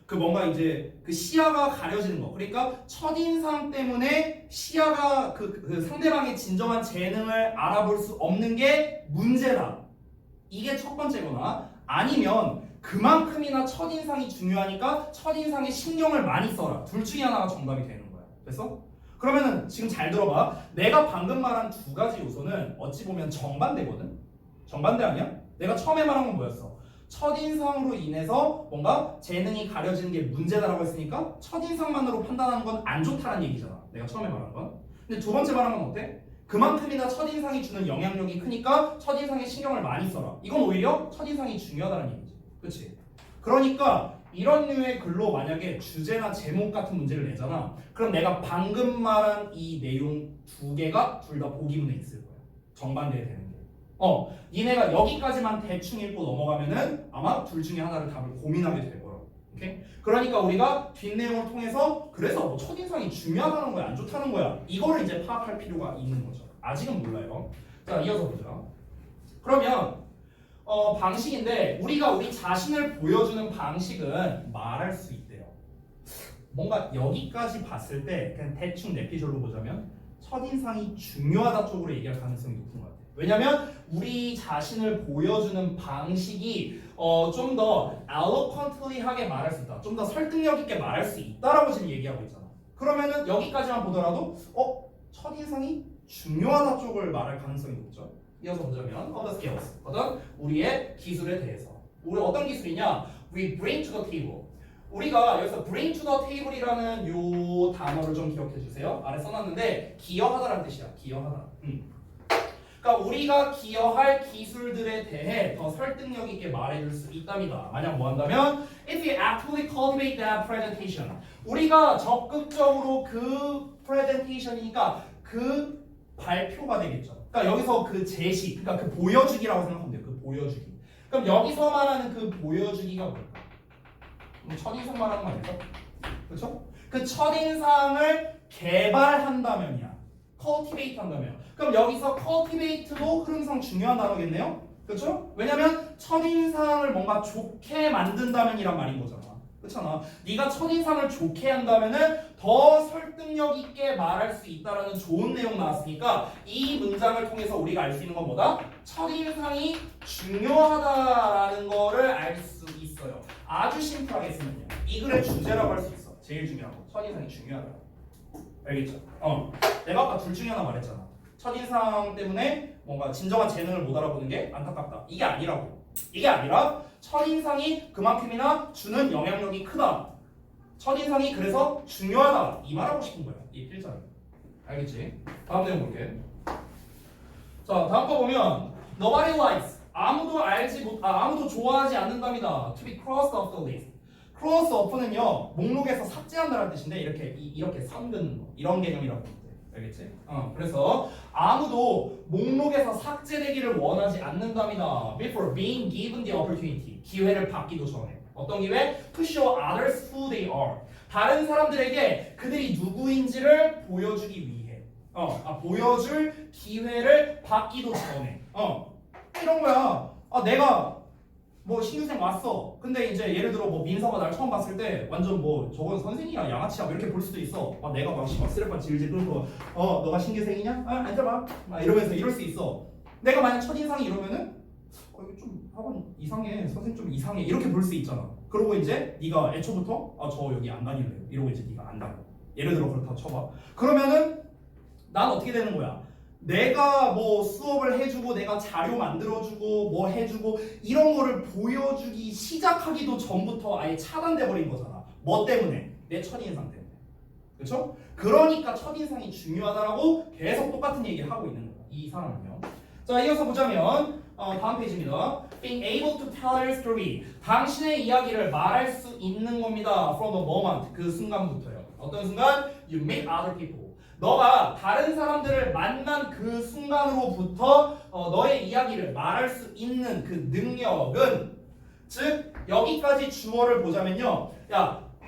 Speaker 1: 그 뭔가 이제 그 시야가 가려지는 거. 그러니까 첫인상 때문에 시야가 그 상대방의 진정한 재능을 알아볼 수 없는 게 문제다. 이게 첫 번째거나 아니면 그만큼이나 첫인상이 중요하니까 첫인상에 신경을 많이 써라. 둘 중에 하나가 정답이 되는 거야. 됐어? 그러면은 지금 잘 들어봐. 내가 방금 말한 두 가지 요소는 어찌 보면 정반대거든? 정반대 아니야? 내가 처음에 말한 건 뭐였어? 첫인상으로 인해서 뭔가 재능이 가려지는 게 문제다라고 했으니까 첫인상만으로 판단하는 건 안 좋다는 얘기잖아. 내가 처음에 말한 건. 근데 두 번째 말한 건 어때? 그만큼이나 첫인상이 주는 영향력이 크니까 첫인상에 신경을 많이 써라. 이건 오히려 첫인상이 중요하다는 얘기지. 그치? 그러니까 이런 류의 글로 만약에 주제나 제목 같은 문제를 내잖아. 그럼 내가 방금 말한 이 내용 두 개가 둘 다 보기문에 있을 거야. 정반대에 되는 게. 니네가 여기까지만 대충 읽고 넘어가면은 아마 둘 중에 하나를 답을 고민하게 될 거야. 오케이? 그러니까 우리가 뒷내용을 통해서 그래서 뭐 첫인상이 중요하다는 거야, 안 좋다는 거야. 이거를 이제 파악할 필요가 있는 거죠. 아직은 몰라요. 자, 이어서 보자. 그러면 방식인데 우리가 우리 자신을 보여주는 방식은 말할 수 있대요. 뭔가 여기까지 봤을 때 그냥 대충 내피셜로 보자면 첫인상이 중요하다 쪽으로 얘기할 가능성이 높은 것 같아요. 왜냐면 우리 자신을 보여주는 방식이 좀 더 eloquently하게 말할 수 있다. 좀 더 설득력 있게 말할 수 있다라고 지금 얘기하고 있잖아. 그러면은 여기까지만 보더라도 첫인상이 중요하다 쪽을 말할 가능성이 높죠. 이어서 보자면 of the skills. 어떤 우리의 기술에 대해서. 우리 어떤 기술이냐? We bring to the table. 우리가 여기서 bring to the table이라는 요 단어를 좀 기억해 주세요. 아래 써놨는데 기여하다라는 뜻이야. 기여하다. 그러니까 우리가 기여할 기술들에 대해 더 설득력 있게 말해줄 수 있답니다. 만약 뭐 한다면 if you actively cultivate that presentation. 우리가 적극적으로 그 presentation이니까 그 발표가 되겠죠. 그러니까 여기서 그 제시, 그러니까 그 보여주기라고 생각하면 돼요. 그 보여주기. 그럼 여기서 말하는 그 보여주기가 뭘까? 첫인상 말하는 거 아닐까? 그렇죠? 그 첫인상을 개발한다면이야. cultivate 한다면. 그럼 여기서 cultivate도 흐름상 중요한 단어겠네요? 그렇죠? 왜냐면 첫인상을 뭔가 좋게 만든다면이란 말인 거잖아. 그렇잖아. 네가 첫인상을 좋게 한다면은 더 설득력 있게 말할 수 있다라는 좋은 내용 나왔으니까 이 문장을 통해서 우리가 알 수 있는 건 뭐다? 첫인상이 중요하다라는 거를 알 수 있어요. 아주 심플하게 쓰면요. 이 글의 주제라고 할 수 있어. 제일 중요한 거. 첫인상이 중요하다. 알겠죠? 내가 아까 둘 중에 하나 말했잖아. 첫인상 때문에 뭔가 진정한 재능을 못 알아보는 게 안타깝다. 이게 아니라고. 이게 아니라 첫인상이 그만큼이나 주는 영향력이 크다. 첫인상이 그래서 중요하다. 이 말하고 싶은 거야. 이 필자는. 알겠지? 다음 내용 볼게. 자, 다음 거 보면 Nobody likes. 아무도 좋아하지 않는답니다. To be crossed off the list. cross off는요 목록에서 삭제한다는 뜻인데 이렇게 선 긋는 거 이런 개념이라고 보면 돼. 알겠지? 그래서 아무도 목록에서 삭제되기를 원하지 않는답니다. Before being given the opportunity. 기회를 받기도 전에. 어떤 기회? To show others who they are. 다른 사람들에게 그들이 누구인지를 보여주기 위해. 보여줄 기회를 받기도 전에. 이런 거야. 내가 뭐 신규생 왔어. 근데 이제 예를 들어 뭐 민서가 날 처음 봤을 때 완전 뭐 저건 선생이야 양아치야 뭐 이렇게 볼 수도 있어. 내가 막 쓰레빠 질질 끌고 너가 신규생이냐? 앉아봐. 이러면서 이럴 수 있어. 내가 만약 첫인상이 이러면은 이거 좀 학원 이상해. 선생님 좀 이상해. 이렇게 볼 수 있잖아. 그러고 이제 네가 애초부터 저 여기 안 다닐래요. 이러고 이제 네가 안 다녀. 예를 들어 그렇다 쳐봐. 그러면은 난 어떻게 되는 거야? 내가 뭐 수업을 해주고 내가 자료 만들어주고 뭐 해주고 이런 거를 보여주기 시작하기도 전부터 아예 차단돼 버린 거잖아. 뭐 때문에? 내 첫인상 때문에. 그렇죠? 그러니까 첫인상이 중요하다라고 계속 똑같은 얘기를 하고 있는 거야. 이 사람은요. 자, 이어서 보자면 다음 페이지입니다. Being able to tell your story. 당신의 이야기를 말할 수 있는 겁니다. From the moment. 그 순간부터요. 어떤 순간? You meet other people. 너가 다른 사람들을 만난 그 순간으로부터 너의 이야기를 말할 수 있는 그 능력은 즉 여기까지 주어를 보자면요.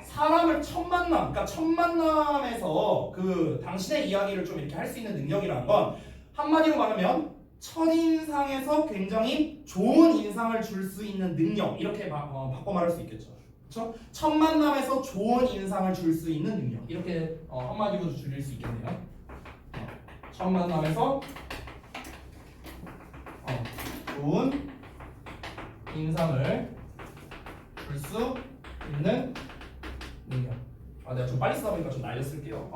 Speaker 1: 사람을 첫 만남, 그러니까 첫 만남에서 그 당신의 이야기를 좀 이렇게 할 수 있는 능력이라는 건 한마디로 말하면 첫인상에서 굉장히 좋은 인상을 줄 수 있는 능력 이렇게 바꿔 말할 수 있겠죠. 그렇죠? 첫 만남에서 좋은 인상을 줄 수 있는 능력 이렇게 한마디로 줄일 수 있겠네요. 첫 만남에서 좋은 인상을 줄 수 있는 능력. 내가 좀 빨리 쓰다 보니까 좀 날렸을게요.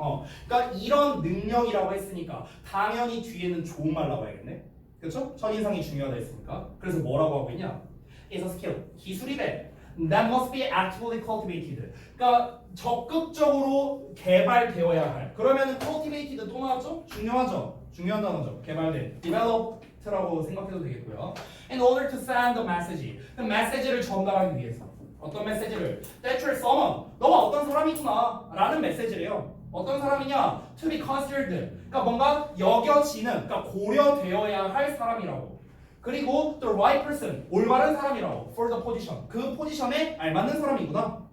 Speaker 1: 그러니까 이런 능력이라고 했으니까 당연히 뒤에는 좋은 말 나와야겠네. 그렇죠? 첫인상이 중요하다 했으니까. 그래서 뭐라고 하고 있냐? It's a skill. 기술이래. That must be actively cultivated. 그러니까 적극적으로 개발되어야 할. 그러면은 cultivated 또 나왔죠? 중요하죠? 중요한 단어죠. 개발된. developed라고 생각해도 되겠고요. In order to send the message. 그 메시지를 전달하기 위해서. 어떤 메시지를? That you're someone. 너가 어떤 사람이구나 라는 메시지래요. 어떤 사람이냐? To be considered. 그러니까 뭔가 여겨지는, 그러니까 고려되어야 할 사람이라고. 그리고 the right person, 올바른 사람이라고. For the position. 그 포지션에 알맞는 사람이구나.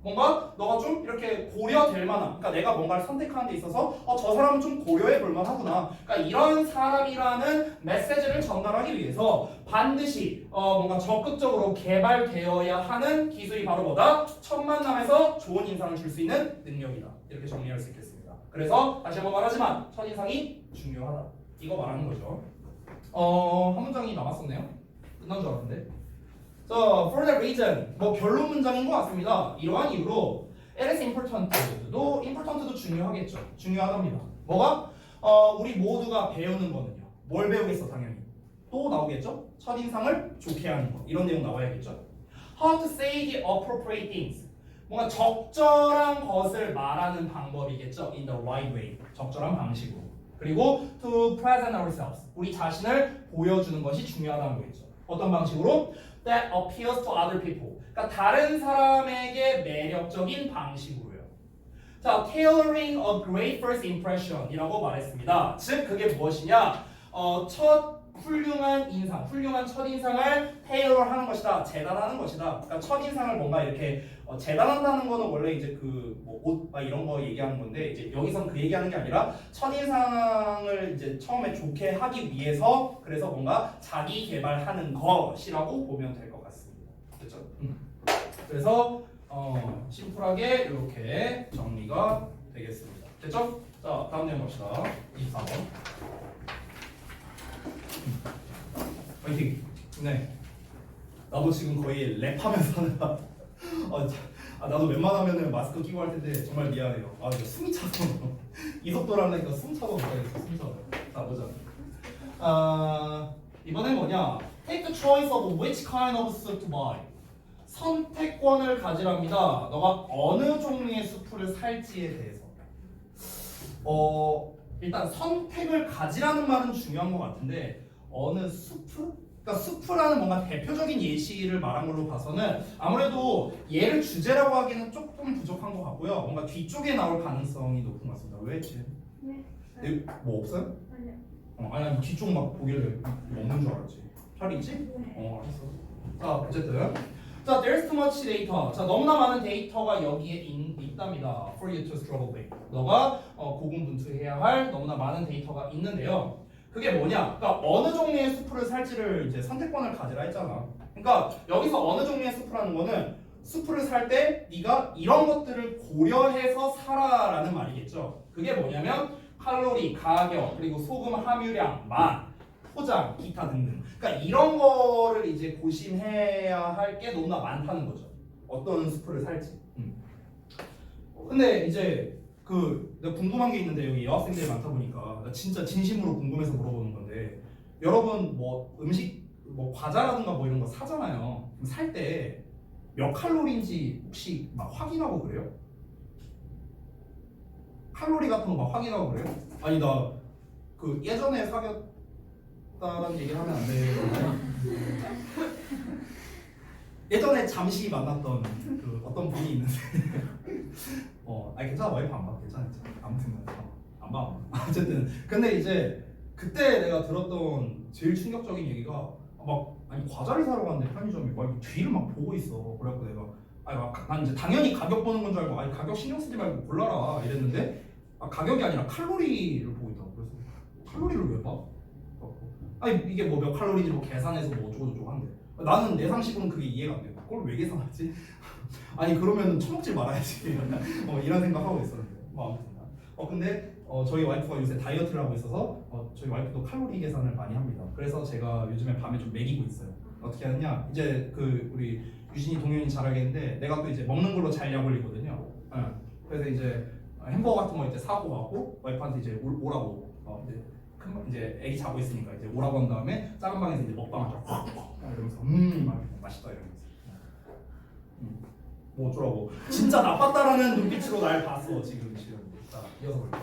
Speaker 1: 뭔가 너가 좀 이렇게 고려될 만한, 그러니까 내가 뭔가를 선택하는 데 있어서 저 사람은 좀 고려해 볼 만하구나. 그러니까 이런 사람이라는 메시지를 전달하기 위해서 반드시 뭔가 적극적으로 개발되어야 하는 기술이 바로 뭐다? 첫 만남에서 좋은 인상을 줄 수 있는 능력이다. 이렇게 정리할 수 있겠습니다. 그래서 다시 한번 말하지만 첫인상이 중요하다. 이거 말하는 거죠. 한 문장이 남았었네요. 끝난 줄 알았는데. So, for that reason, 뭐 결론 문장인 것 같습니다. 이러한 이유로 it is important도 중요하겠죠. 중요하답니다. 뭐가? 우리 모두가 배우는 거는요. 뭘 배우겠어, 당연히. 또 나오겠죠? 첫인상을 좋게 하는 거. 이런 내용 나와야겠죠. How to say the appropriate things. 뭔가 적절한 것을 말하는 방법이겠죠. In the right way. 적절한 방식으로. 그리고 to present ourselves. 우리 자신을 보여주는 것이 중요하다는 거겠죠. 어떤 방식으로? That appeals to other people. 그러니까 다른 사람에게 매력적인 방식으로요. 자, tailoring a great first impression이라고 말했습니다. 즉 그게 무엇이냐? 첫 훌륭한 인상, 훌륭한 첫인상을 테일러하는 것이다, 재단하는 것이다. 그러니까 첫인상을 뭔가 이렇게 재단한다는 거는 원래 이제 옷 이런 거 얘기하는 건데 이제 여기선 그 얘기하는 게 아니라 첫인상을 이제 처음에 좋게 하기 위해서 그래서 뭔가 자기 개발하는 것이라고 보면 될 것 같습니다. 그렇죠? 그래서 심플하게 이렇게 정리가 되겠습니다. 됐죠? 자, 다음 내용 봅시다. 24번. 파이팅. 네. 나도 지금 거의 랩하면서 하느라 나도 웬만하면은 마스크 끼고 할 텐데 정말 미안해요. 진짜 숨이 차서 이 속도로 하니까 숨 차서 못하겠어. 숨 차서. 자, 보자. 이번엔 뭐냐? Take the choice of which kind of soup to buy. 선택권을 가지랍니다. 너가 어느 종류의 수프를 살지에 대해서. 일단 선택을 가지라는 말은 중요한 것 같은데 어느 수프? 그러니까 수프라는 뭔가 대표적인 예시를 말한 걸로 봐서는 아무래도 얘를 주제라고 하기는 조금 부족한 것 같고요. 뭔가 뒤쪽에 나올 가능성이 높은 것 같습니다. 왜?
Speaker 2: 네.
Speaker 1: 뭐 없어요?
Speaker 2: 아니요.
Speaker 1: 아니 뒤쪽 막 보길래 없는 줄 알았지. 잘 있지?
Speaker 2: 네.
Speaker 1: 알았어. 자, 어쨌든 자, there's too much data. 자, 너무나 많은 데이터가 여기에 있답니다. For you to struggle with. 너가 고군분투해야 할 너무나 많은 데이터가 있는데요. 그게 뭐냐? 그러니까 어느 종류의 수프를 살지를 이제 선택권을 가지라 했잖아. 그러니까 여기서 어느 종류의 수프라는 거는 수프를 살 때 네가 이런 것들을 고려해서 사라라는 말이겠죠. 그게 뭐냐면 칼로리, 가격, 그리고 소금 함유량, 맛, 포장, 기타 등등. 그러니까 이런 거를 이제 고심해야 할 게 너무나 많다는 거죠. 어떤 수프를 살지. 근데 이제 내가 궁금한 게 있는데 여기 여학생들이 많다 보니까 나 진짜 진심으로 궁금해서 물어보는 건데 여러분 뭐 음식 뭐 과자라든가 뭐 이런 거 사잖아요. 살 때 몇 칼로리인지 혹시 막 확인하고 그래요? 칼로리 같은 거 막 확인하고 그래요? 아니 나 예전에 사귀었다는 얘기를 하면 안 돼요. 예전에 잠시 만났던 어떤 분이 있는데 괜찮아. 와이프 안 봐. 괜찮아. 아무튼 안 봐. 어쨌든 근데 이제 그때 내가 들었던 제일 충격적인 얘기가 아니 과자를 사러 갔는데 편의점에 막 뒤를 막 보고 있어. 그래갖고 내가 난 이제 당연히 가격 보는 건 줄 알고 아니 가격 신경 쓰지 말고 골라라 이랬는데 가격이 아니라 칼로리를 보고 있다고. 그래서 칼로리를 왜 봐? 아니 이게 뭐 몇 칼로리인지 뭐 계산해서 뭐 어쩌고저쩌고 한대. 나는 내 상식으로는 그게 이해가 안 돼. 그걸 왜 계산하지? 아니 그러면 처먹지 말아야지. 이런 생각하고 있었는데 아무튼 근데 저희 와이프가 요새 다이어트를 하고 있어서 저희 와이프도 칼로리 계산을 많이 합니다. 그래서 제가 요즘에 밤에 좀 먹이고 있어요. 어떻게 하느냐? 이제 우리 유진이 동현이 잘 알겠는데 내가 또 이제 먹는 걸로 잘 약올리거든요. 그래서 이제 햄버거 같은 거 이제 사고 가고 와이프한테 이제 오라고 이제 애기 자고 있으니까 이제 오라고 한 다음에 작은 방에서 이제 먹방하죠. 이러면서 맛있다 이러면서 뭐 어쩌라고 진짜 나빴다라는 눈빛으로 날 봤어 지금. 자, 이어서 볼게.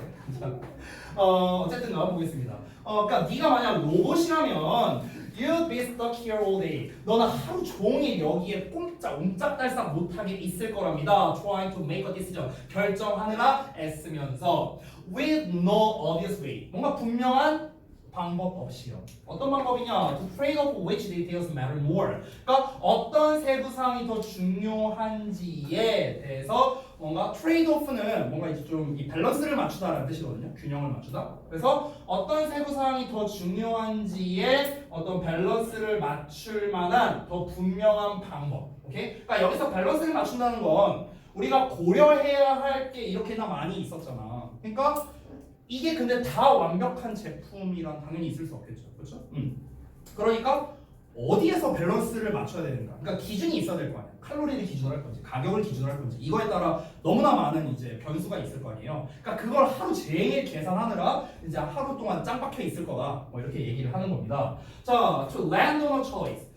Speaker 1: 어쨌든 나와보겠습니다. 그러니까 네가 만약 로봇이라면 you'd be stuck here all day. 너는 하루 종일 여기에 옴짝달싹 못하게 있을 거랍니다. Trying to make a decision. 결정하느라 애쓰면서 with no obvious way. 뭔가 분명한 방법 없이요. 어떤 방법이냐? To trade off which details matter more. 그러니까 어떤 세부 사항이 더 중요한지에 대해서 뭔가 트레이드 오프는 뭔가 이제 좀 이 밸런스를 맞추다라는 뜻이거든요. 균형을 맞추다. 그래서 어떤 세부 사항이 더 중요한지에 어떤 밸런스를 맞출 만한 더 분명한 방법. 오케이? 그러니까 여기서 밸런스를 맞춘다는 건 우리가 고려해야 할 게 이렇게나 많이 있었잖아. 그러니까 이게 근데 다 완벽한 제품이란 당연히 있을 수 없겠죠. 그렇죠? 그러니까 어디에서 밸런스를 맞춰야 되는가? 그러니까 기준이 있어야 될 거 아니야. 칼로리를 기준으로 할 건지, 가격을 기준으로 할 건지 이거에 따라 너무나 많은 이제 변수가 있을 거 아니에요. 그러니까 그걸 하루 종일 계산하느라 이제 하루 동안 짱 박혀 있을 거다. 뭐 이렇게 얘기를 하는 겁니다. 자, to land on a choice.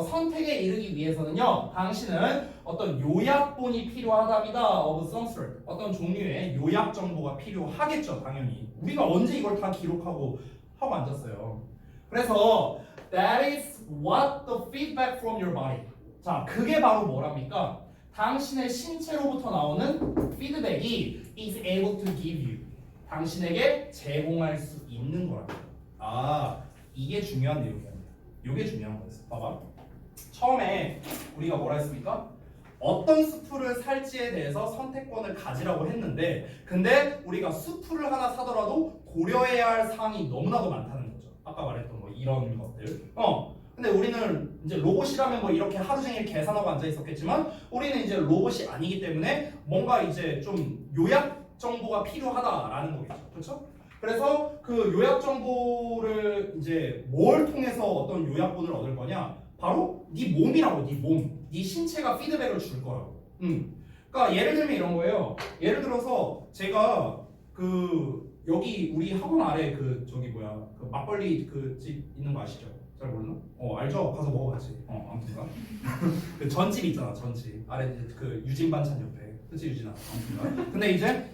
Speaker 1: 선택에 이르기 위해서는요, 당신은 어떤 요약본이 필요하답니다. of some sort. 어떤 종류의 요약 정보가 필요하겠죠, 당연히. 우리가 언제 이걸 다 기록하고 하고 앉았어요. 그래서 that is what the feedback from your body. 자, 그게 바로 뭐랍니까? 당신의 신체로부터 나오는 피드백이 is able to give you. 당신에게 제공할 수 있는 거랍니다. 아, 이게 중요한 내용이야. 이게 중요한 거였어. 봐봐. 처음에 우리가 뭐라 했습니까? 어떤 수프를 살지에 대해서 선택권을 가지라고 했는데, 근데 우리가 수프를 하나 사더라도 고려해야 할 사항이 너무나도 많다는 거죠. 아까 말했던 뭐 이런 것들. 근데 우리는 이제 로봇이라면 뭐 이렇게 하루 종일 계산하고 앉아 있었겠지만, 우리는 이제 로봇이 아니기 때문에 뭔가 이제 좀 요약 정보가 필요하다라는 거겠죠. 그렇죠? 그래서 그 요약 정보를 이제 뭘 통해서 어떤 요약본을 얻을 거냐? 바로 네 몸이라고, 네 몸, 네 신체가 피드백을 줄 거라고. 그러니까 예를 들면 이런 거예요. 예를 들어서 제가 그 여기 우리 학원 아래 그 저기 뭐야 그 막걸리 그 집 있는 거 아시죠? 잘 모르나? 알죠? 가서 먹어봤지. 아무튼가 그 전집 있잖아, 전집 아래 그 유진 반찬 옆에. 그치 유진아? 아무튼가. 근데 이제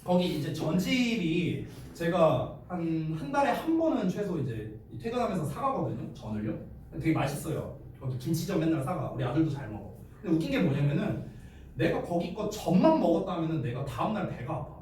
Speaker 1: 거기 이제 전집이 제가 한 달에 한 번은 최소 이제 퇴근하면서 사가거든요. 전을요. 되게 맛있어요. 거기 김치전 맨날 사가. 우리 아들도 잘 먹어. 근데 웃긴 게 뭐냐면은 내가 거기 거 전만 먹었다 하면은 내가 다음날 배가 아파.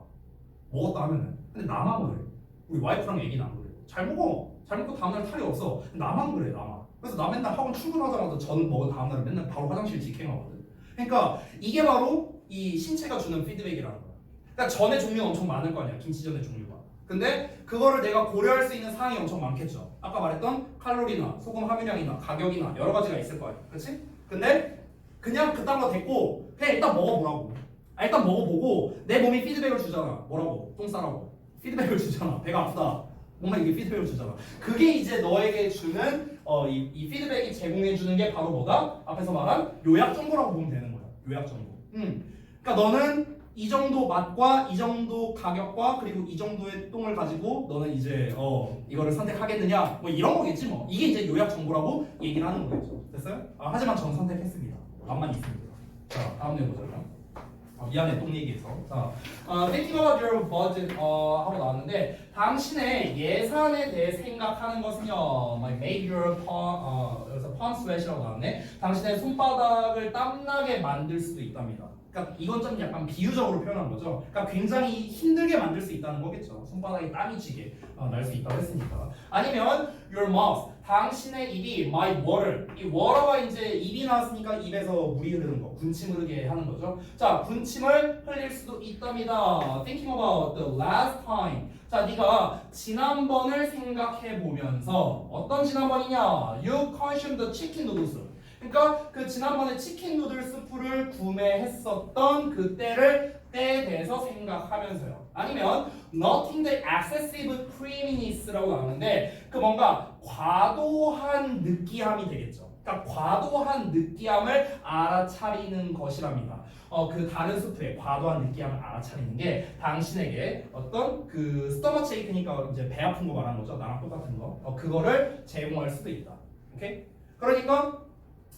Speaker 1: 먹었다 하면은. 근데 나만 그래. 우리 와이프랑 얘기는 안 그래. 잘 먹어. 잘 먹고 다음날 탈이 없어. 근데 나만 그래, 나만. 그래서 나 맨날 학원 출근하자마자 전 먹은 다음날은 맨날 바로 화장실 직행하거든. 그러니까 이게 바로 이 신체가 주는 피드백이라는 거야. 그러니까 전의 종류가 엄청 많을 거 아니야. 김치전의 종류가. 근데 그거를 내가 고려할 수 있는 사항이 엄청 많겠죠. 아까 말했던 칼로리나 소금 함유량이나 가격이나 여러 가지가 있을 거 아니야. 그렇지? 근데 그냥 그딴 거 됐고 그냥 일단 먹어보라고. 일단 먹어보고 내 몸이 피드백을 주잖아. 뭐라고? 똥 싸라고. 피드백을 주잖아. 배가 아프다. 뭔가 이게 피드백을 주잖아. 그게 이제 너에게 주는 이 피드백이 제공해 주는 게 바로 뭐다? 앞에서 말한 요약 정보라고 보면 되는 거야. 요약 정보. 그러니까 너는 이 정도 맛과 이 정도 가격과 그리고 이 정도의 똥을 가지고 너는 이제 이거를 선택하겠느냐 뭐 이런 거겠지 뭐. 이게 이제 요약 정보라고 얘기를 하는 거겠죠. 됐어요? 하지만 저는 선택했습니다. 맛만 있습니다. 자, 다음 내용 보자. 미안해 똥 얘기해서. 자, thinking about your budget 하고 나왔는데 당신의 예산에 대해 생각하는 것은요, make your palm, 여기서 palm sweat이라고 나왔네. 당신의 손바닥을 땀나게 만들 수도 있답니다. 그러니까 이건 좀 약간 비유적으로 표현한 거죠. 그러니까 굉장히 힘들게 만들 수 있다는 거겠죠. 손바닥에 땀이 쥐게 날 수 있다고 했으니까. 아니면 your mouth, 당신의 입이 my water. 이 water가 이제 입이 나왔으니까 입에서 물이 흐르는 거, 군침 흐르게 하는 거죠. 자, 군침을 흘릴 수도 있답니다. Thinking about the last time. 자, 네가 지난번을 생각해 보면서 어떤 지난번이냐? You consumed the chicken noodles. 그러니까 그 지난번에 치킨 누들 스프를 구매했었던 그때에 대해서 생각하면서요. 아니면 noting the excessive creaminess라고 나오는데 그 뭔가 과도한 느끼함이 되겠죠. 그러니까 과도한 느끼함을 알아차리는 것이랍니다. 그 다른 스프의 과도한 느끼함을 알아차리는 게 당신에게 어떤 그 스토마치 에이크니까 이제 배 아픈 거 말하는 거죠. 나랑 똑같은 거. 그거를 제공할 수도 있다. 오케이? 그러니까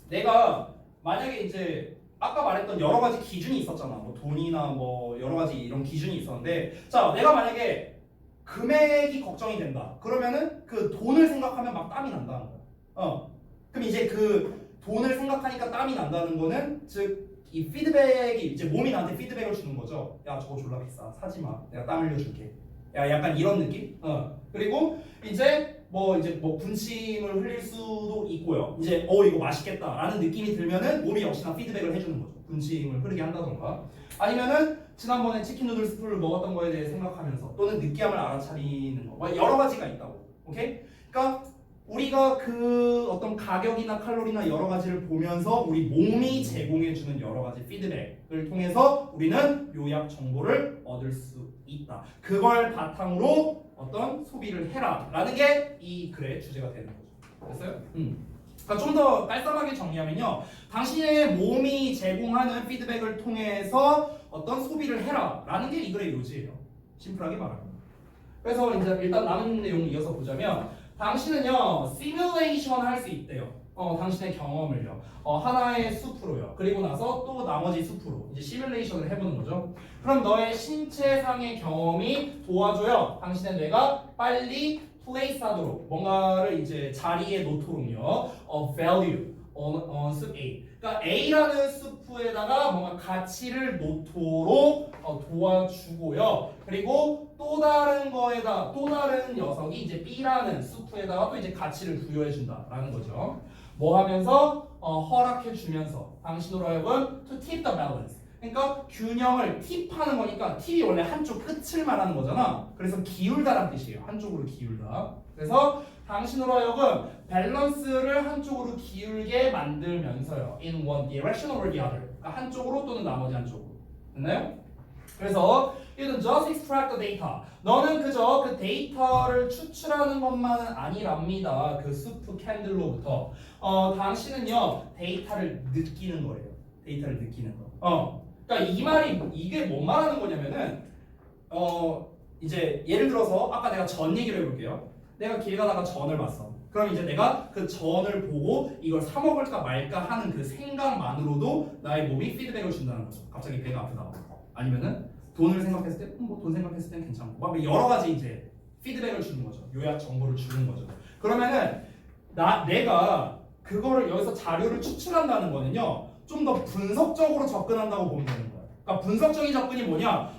Speaker 1: 내가 만약에 이제 아까 말했던 여러 가지 기준이 있었잖아. 뭐 돈이나 뭐 여러 가지 이런 기준이 있었는데, 자, 내가 만약에 금액이 걱정이 된다. 그러면은 그 돈을 생각하면 막 땀이 난다는 거야. 그럼 이제 그 돈을 생각하니까 땀이 난다는 거는 즉 이 피드백이 이제 몸이 나한테 피드백을 주는 거죠. 야, 저거 졸라 비싸. 사지 마. 내가 땀 흘려줄게.
Speaker 3: 야, 약간 이런 느낌? 그리고 이제 뭐 군침을 흘릴 수도 있고요. 이제 이거 맛있겠다라는 느낌이 들면은 몸이 역시나 피드백을 해주는 거죠. 군침을 흐르게 한다던가 아니면은 지난번에 치킨 누들 스프를 먹었던 거에 대해 생각하면서 또는 느끼함을 알아차리는 거. 뭐 여러 가지가 있다고. 오케이? 그러니까 우리가 그 어떤 가격이나 칼로리나 여러 가지를 보면서 우리 몸이 제공해주는 여러 가지 피드백을 통해서 우리는 요약 정보를 얻을 수 있다. 그걸 바탕으로 어떤 소비를 해라라는 게 이 글의 주제가 되는 거죠. 됐어요? 그러니까 좀 더 깔끔하게 정리하면요, 당신의 몸이 제공하는 피드백을 통해서 어떤 소비를 해라라는 게 이 글의 요지예요. 심플하게 말하면. 그래서 이제 일단 남은 내용 이어서 보자면, 당신은요 시뮬레이션 할 수 있대요. 당신의 경험을요. 하나의 숲으로요. 그리고 나서 또 나머지 숲으로 이제 시뮬레이션을 해보는 거죠. 그럼 너의 신체상의 경험이 도와줘요. 당신의 뇌가 빨리 플레이스하도록 뭔가를 이제 자리에 놓도록요. value on 숲 A. 그러니까 A라는 숲에다가 뭔가 가치를 놓도록 도와주고요. 그리고 또 다른 거에다 또 다른 녀석이 이제 B라는 숲에다가 또 이제 가치를 부여해준다라는 거죠. 뭐 하면서 허락해주면서 당신으로 하여금 to tip the balance. 그러니까 균형을 팁하는 거니까 팁이 원래 한쪽 끝을 말하는 거잖아. 그래서 기울다란 뜻이에요. 한쪽으로 기울다. 그래서 당신으로 하여금 밸런스를 한쪽으로 기울게 만들면서요. in one direction or the other. 그러니까 한쪽으로 또는 나머지 한쪽으로. 됐나요? 그래서 이건 just extract the data. 너는 그저 그 데이터를 추출하는 것만은 아니랍니다. 그 수프 캔들로부터. 당신은요 데이터를 느끼는 거예요. 데이터를 느끼는 거. 그러니까 이 말이 이게 뭔 말하는 거냐면은 이제 예를 들어서 아까 내가 전 얘기를 해볼게요. 내가 길 가다가 전을 봤어. 그럼 이제 내가 그 전을 보고 이걸 사 먹을까 말까 하는 그 생각만으로도 나의 몸이 피드백을 준다는 거죠. 갑자기 배가 아프다. 아니면은 돈을 생각했을 때, 뭐 돈 생각했을 땐 괜찮고, 막 여러 가지 이제 피드백을 주는 거죠. 요약 정보를 주는 거죠. 그러면은 내가 그거를 여기서 자료를 추출한다는 거는요, 좀 더 분석적으로 접근한다고 보면 되는 거예요. 그러니까 분석적인 접근이 뭐냐?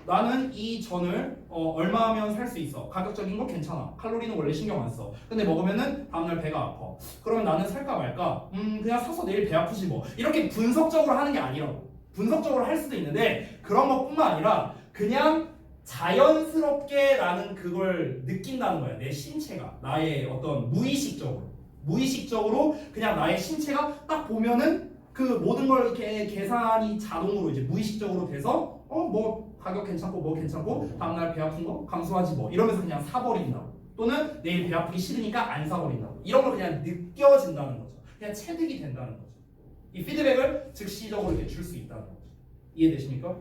Speaker 3: 나는 이 전을 얼마 하면 살 수 있어. 가격적인 거 괜찮아. 칼로리는 원래 신경 안 써. 근데 먹으면은 다음날 배가 아파. 그러면 나는 살까 말까? 그냥 사서 내일 배 아프지 뭐. 이렇게 분석적으로 하는 게 아니라고. 분석적으로 할 수도 있는데 그런 것뿐만 아니라 그냥 자연스럽게 나는 그걸 느낀다는 거야. 내 신체가 나의 어떤 무의식적으로 그냥 나의 신체가 딱 보면은 그 모든 걸 이렇게 계산이 자동으로 이제 무의식적으로 돼서 뭐 가격 괜찮고 뭐 괜찮고 다음날 배 아픈 거 감수하지 뭐 이러면서 그냥 사버린다고. 또는 내일 배 아프기 싫으니까 안 사버린다고. 이런 걸 그냥 느껴진다는 거죠. 그냥 체득이 된다는 거죠. 이 피드백을 즉시적으로 이렇게 줄 수 있다는 거죠. 이해되십니까?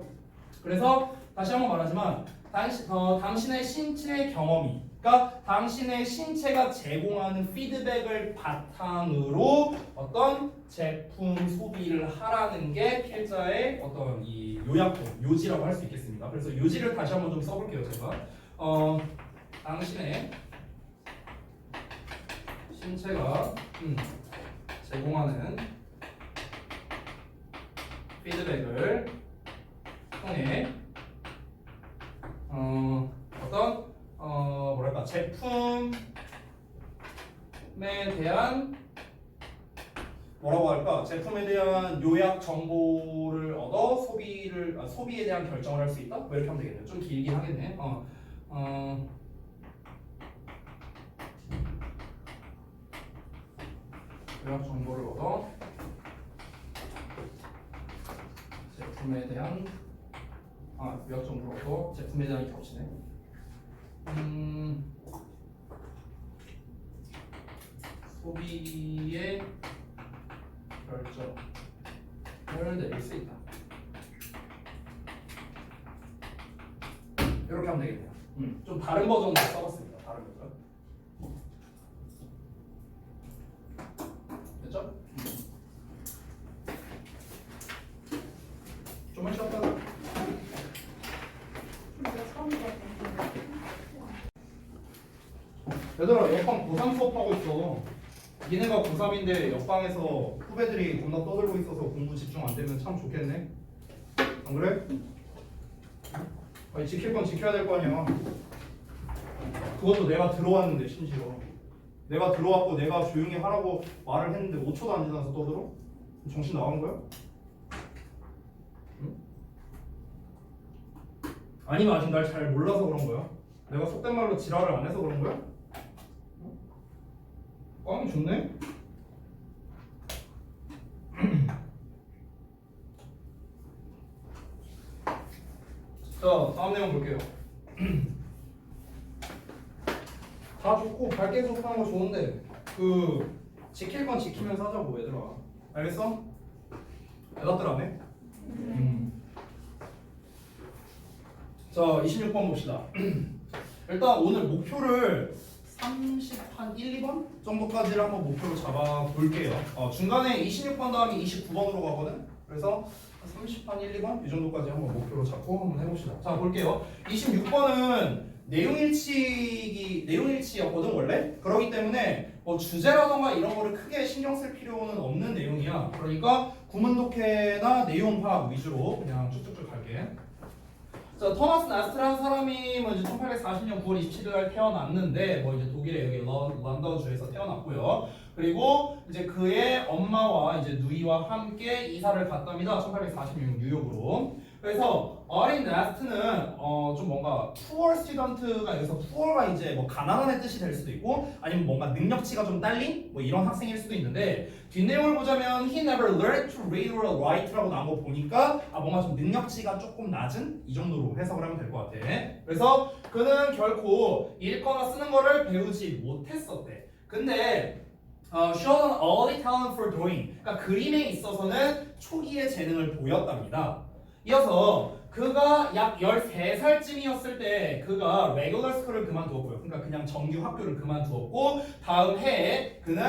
Speaker 3: 그래서 다시 한번 말하지만 당신의 신체 경험이, 그러니까 당신의 신체가 제공하는 피드백을 바탕으로 어떤 제품 소비를 하라는 게 필자의 어떤 이 요약본, 요지라고 할 수 있겠습니다. 그래서 요지를 다시 한번 좀 써볼게요. 제가 당신의 신체가 제공하는 피드백을 통해 어떤 뭐랄까 제품에 대한 뭐라고 할까? 제품에 대한 요약 정보를 얻어 소비에 대한 결정을 할 수 있다? 뭐 이렇게 하면 되겠네요. 좀 길긴 하겠네. 요약 정보를 얻어 제품에 대한 요약 정보를 얻어 제품에 대한 겹치네. 소비의 결정을 내릴 수 있다. 이렇게 하면 되겠네요. 좀 다른 버전으로 써봤습니다. 다른 버전. 됐죠? 좀만 쉬었다가. 얘들아, 옆방 고3 수업하고 있어. 니네가 고3인데 옆방에서 후배들이 겁나 떠들고 있어서 공부 집중 안 되면 참 좋겠네. 안 그래?
Speaker 1: 아니, 지킬 건 지켜야 될 거 아니야. 그것도 내가 들어왔는데 심지어 내가 들어왔고 내가 조용히 하라고 말을 했는데 5초도 안 지나서 떠들어? 정신 나간 거야? 응? 아니면 아직 날 잘 몰라서 그런 거야? 내가 속된 말로 지랄을 안 해서 그런 거야? 꽝이 좋네? 자, 다음 내용 볼게요. 다 좋고 밝게 해석하는 거 좋은데 그 지킬 건 지키면서 하자고 얘들아. 알겠어? 애답들 안 해? 자, 26번 봅시다. 일단 오늘 목표를 30한 1, 2번 정도까지를 한번 목표로 잡아 볼게요. 중간에 26번 다음에 29번으로 가거든. 그래서 30한 1, 2번 이 정도까지 한번 목표로 잡고 한번 해봅시다. 자, 볼게요. 26번은 내용일치였거든 원래. 그렇기 때문에 뭐 주제라던가 이런 거를 크게 신경 쓸 필요는 없는 내용이야. 그러니까 구문 독해나 내용 파악 위주로 그냥 쭉쭉쭉 갈게. 자, 토마스 나스트라는 사람이 뭐 이제 1840년 9월 27일 날 태어났는데 뭐 이제 독일의 여기 런던 주에서 태어났고요. 그리고 이제 그의 엄마와 이제 누이와 함께 이사를 갔답니다. 1846년 뉴욕으로. 그래서 어린 나스트는 좀 뭔가 푸어 스튜던트가 여기서 푸어가 이제 뭐 가난한의 뜻이 될 수도 있고 아니면 뭔가 능력치가 좀 딸린 뭐 이런 학생일 수도 있는데 뒷내용을 보자면 he never learned to read or write라고 나온 거 보니까 뭔가 좀 능력치가 조금 낮은 이 정도로 해석을 하면 될 것 같아. 그래서 그는 결코 읽거나 쓰는 거를 배우지 못했었대. 근데 showed an early talent for drawing. 그러니까 그림에 있어서는 초기의 재능을 보였답니다. 이어서 그가 약 13살쯤이었을 때 그가 레귤러 스쿨을 그만두었고요. 그러니까 그냥 정규 학교를 그만두었고 다음 해에 그는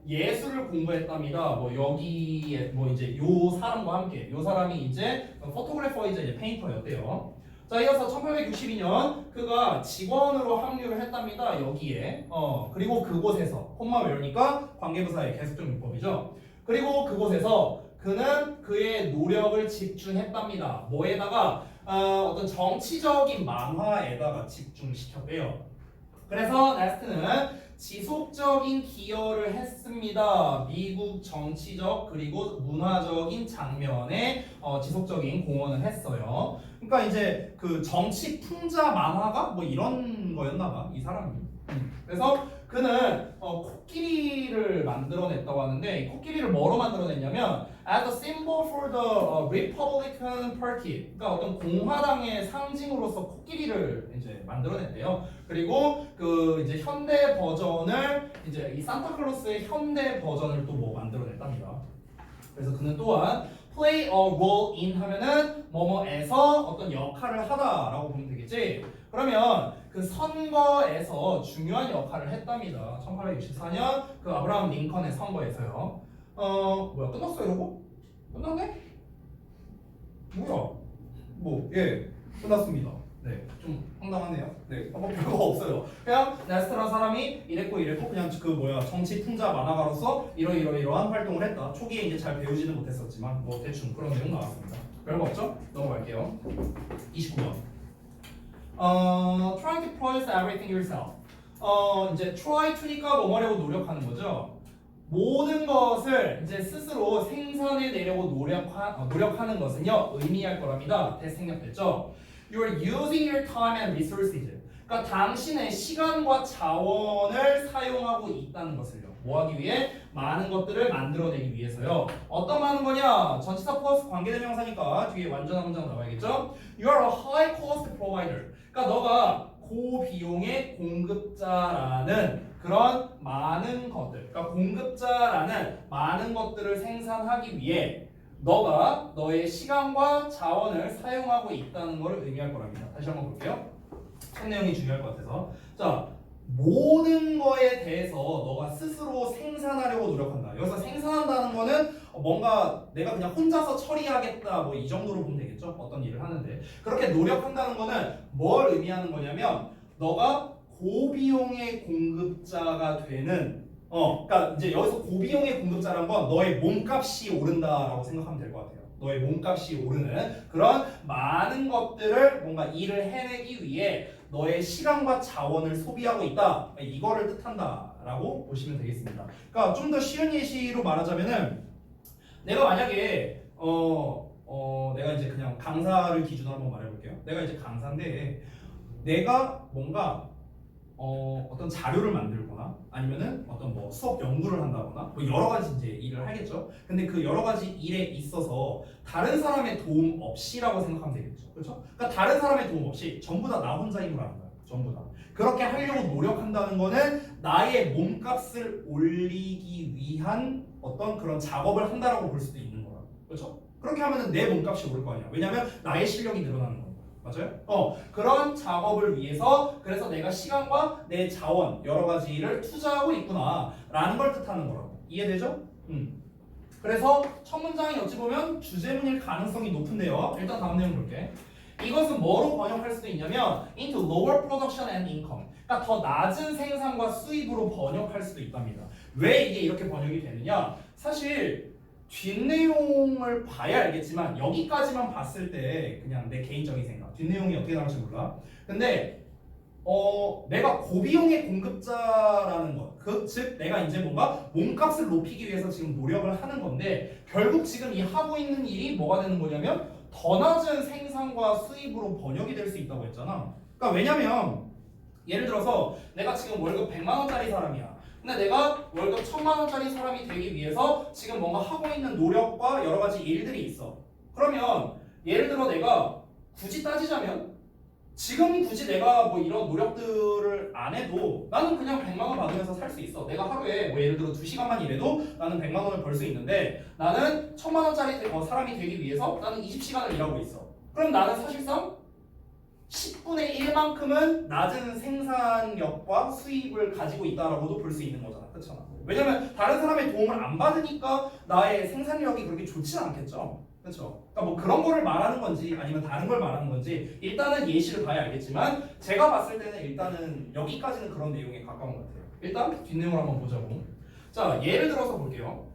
Speaker 1: 예술을 공부했답니다. 뭐 여기에 뭐 이제 요 사람과 함께 요 사람이 이제 포토그래퍼이자 이제 페인터였대요. 자, 이어서 1862년 그가 직원으로 합류를 했답니다. 여기에. 그리고 그곳에서 콤마 외우니까 관계부사의 계속적 문법이죠. 그리고 그곳에서 그는 그의 노력을 집중했답니다. 뭐에다가 어떤 정치적인 만화에다가 집중시켰대요. 그래서 나스트는 지속적인 기여를 했습니다. 미국 정치적 그리고 문화적인 장면에 지속적인 공헌을 했어요. 그러니까 이제 그 정치 풍자 만화가 뭐 이런 거였나봐 이 사람이. 그래서 그는 코끼리를 만들어냈다고 하는데 이 코끼리를 뭐로 만들어냈냐면 as a symbol for the Republican Party. 그러니까 어떤 공화당의 상징으로서 코끼리를 이제 만들어냈대요. 그리고 그 이제 현대 버전을 이제 이 산타클로스의 현대 버전을 또 뭐 만들어냈답니다. 그래서 그는 또한 play a role in 하면은 뭐뭐에서 어떤 역할을 하다라고 보면 되겠지. 그러면 그 선거에서 중요한 역할을 했답니다. 1864년 그 아브라함 링컨의 선거에서요. 뭐야 끝났어 이러고? 끝났네? 뭐야? 끝났습니다. 네, 좀 황당하네요. 네, 뭐 별거 없어요. 그냥 나스트라는 사람이 이랬고 그냥 그 뭐야 정치 풍자 만화가로서 이러한 활동을 했다. 초기에 이제 잘 배우지는 못했었지만 뭐 대충 그런 내용 나왔습니다. 별거 없죠? 넘어갈게요. 29번. Trying to produce everything yourself. 이제 try to니까 뭐 하려고 노력하는 거죠. 모든 것을 이제 스스로 생산해내려고 노력하는 것은요 의미할 거랍니다. 대생략됐죠. You are using your time and resources. 그러니까 당신의 시간과 자원을 사용하고 있다는 것을요. 뭐 하기 위해? 많은 것들을 만들어내기 위해서요. 어떤 많은 거냐? 전치사 플러스 관계대명사니까 뒤에 완전한 문장 나와야겠죠? You are a high cost provider. 그러니까 너가 고비용의 공급자라는 그런 많은 것들, 그러니까 공급자라는 많은 것들을 생산하기 위해 너가 너의 시간과 자원을 사용하고 있다는 것을 의미할 거랍니다. 다시 한번 볼게요. 책 내용이 중요할 것 같아서. 자, 모든 거에 대해서 너가 스스로 생산하려고 노력한다. 여기서 생산한다는 거는 뭔가 내가 그냥 혼자서 처리하겠다 뭐 이 정도로 보면 되겠죠. 어떤 일을 하는데 그렇게 노력한다는 거는 뭘 의미하는 거냐면 너가 고비용의 공급자가 되는 그러니까 이제 여기서 고비용의 공급자란 건 너의 몸값이 오른다라고 생각하면 될 것 같아요.
Speaker 3: 너의 몸값이 오르는 그런 많은 것들을 뭔가 일을 해내기 위해 너의 시간과 자원을 소비하고 있다. 이거를 뜻한다라고 보시면 되겠습니다. 그러니까 좀 더 쉬운 예시로 말하자면은 내가 만약에 내가 이제 그냥 강사를 기준으로 한번 말해볼게요. 내가 이제 강사인데 내가 뭔가 어떤 자료를 만들거나 아니면은 어떤 뭐 수업 연구를 한다거나 뭐 여러 가지 이제 일을 하겠죠. 근데 그 여러 가지 일에 있어서 다른 사람의 도움 없이라고 생각하면 되겠죠. 그렇죠? 그러니까 다른 사람의 도움 없이 전부 다 나 혼자 힘으로 하는 거예요. 전부 다. 그렇게 하려고 노력한다는 거는 나의 몸값을 올리기 위한 어떤 그런 작업을 한다라고 볼 수도 있는 거라. 그렇죠? 그렇게 하면은 내 몸값이 오를 거 아니야. 왜냐면 나의 실력이 늘어나는 거니까. 맞아요? 그런 작업을 위해서 그래서 내가 시간과 내 자원 여러 가지를 투자하고 있구나라는 걸 뜻하는 거라고. 이해되죠? 그래서 첫 문장이 어찌 보면 주제문일 가능성이 높은데요. 일단 다음 내용 볼게. 이것은 뭐로 번역할 수도 있냐면 into lower production and income. 그러니까 더 낮은 생산과 수입으로 번역할 수도 있답니다. 왜 이게 이렇게 번역이 되느냐? 사실 뒷내용을 봐야 알겠지만 여기까지만 봤을 때 그냥 내 개인적인 생각 뒷내용이 어떻게 나올지 몰라. 근데 내가 고비용의 공급자라는 것, 즉 내가 이제 뭔가 몸값을 높이기 위해서 지금 노력을 하는 건데 결국 지금 이 하고 있는 일이 뭐가 되는 거냐면 더 낮은 생산과 수입으로 번역이 될 수 있다고 했잖아. 그러니까 왜냐면 예를 들어서 내가 지금 월급 100만 원짜리 사람이야. 근데 내가 월급 1000만 원짜리 사람이 되기 위해서 지금 뭔가 하고 있는 노력과 여러 가지 일들이 있어. 그러면 예를 들어 내가 굳이 따지자면 지금 굳이 내가 뭐 이런 노력들을 안 해도 나는 그냥 100만 원 받으면서 살 수 있어. 내가 하루에 뭐 예를 들어 2시간만 일해도 나는 100만 원을 벌 수 있는데 나는 1000만 원짜리 사람이 되기 위해서 나는 20시간을 일하고 있어. 그럼 나는 사실상 10분의 1만큼은 낮은 생산력과 수입을 가지고 있다라고도 볼 수 있는 거잖아. 그렇잖아. 왜냐면 다른 사람의 도움을 안 받으니까 나의 생산력이 그렇게 좋지는 않겠죠. 그렇죠. 그러니까 뭐 그런 거를 말하는 건지 아니면 다른 걸 말하는 건지 일단은 예시를 봐야 알겠지만 제가 봤을 때는 일단은 여기까지는 그런 내용에 가까운 것 같아요. 일단 뒷내용을 한번 보자고. 자, 예를 들어서 볼게요.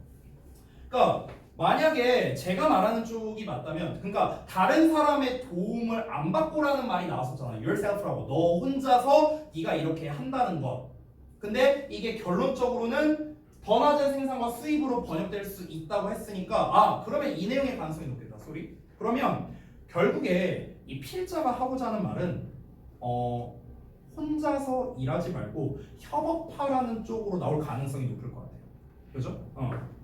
Speaker 3: 그러니까 만약에 제가 말하는 쪽이 맞다면 그러니까 다른 사람의 도움을 안 받고라는 말이 나왔었잖아요. yourself라고. 너 혼자서 네가 이렇게 한다는 것. 근데 이게 결론적으로는 더 낮은 생산과 수입으로 번역될 수 있다고 했으니까 그러면 이 내용의 가능성이 높겠다. 소리. 그러면 결국에 이 필자가 하고자 하는 말은 혼자서 일하지 말고 협업하라는 쪽으로 나올 가능성이 높을 것 같아요. 그죠?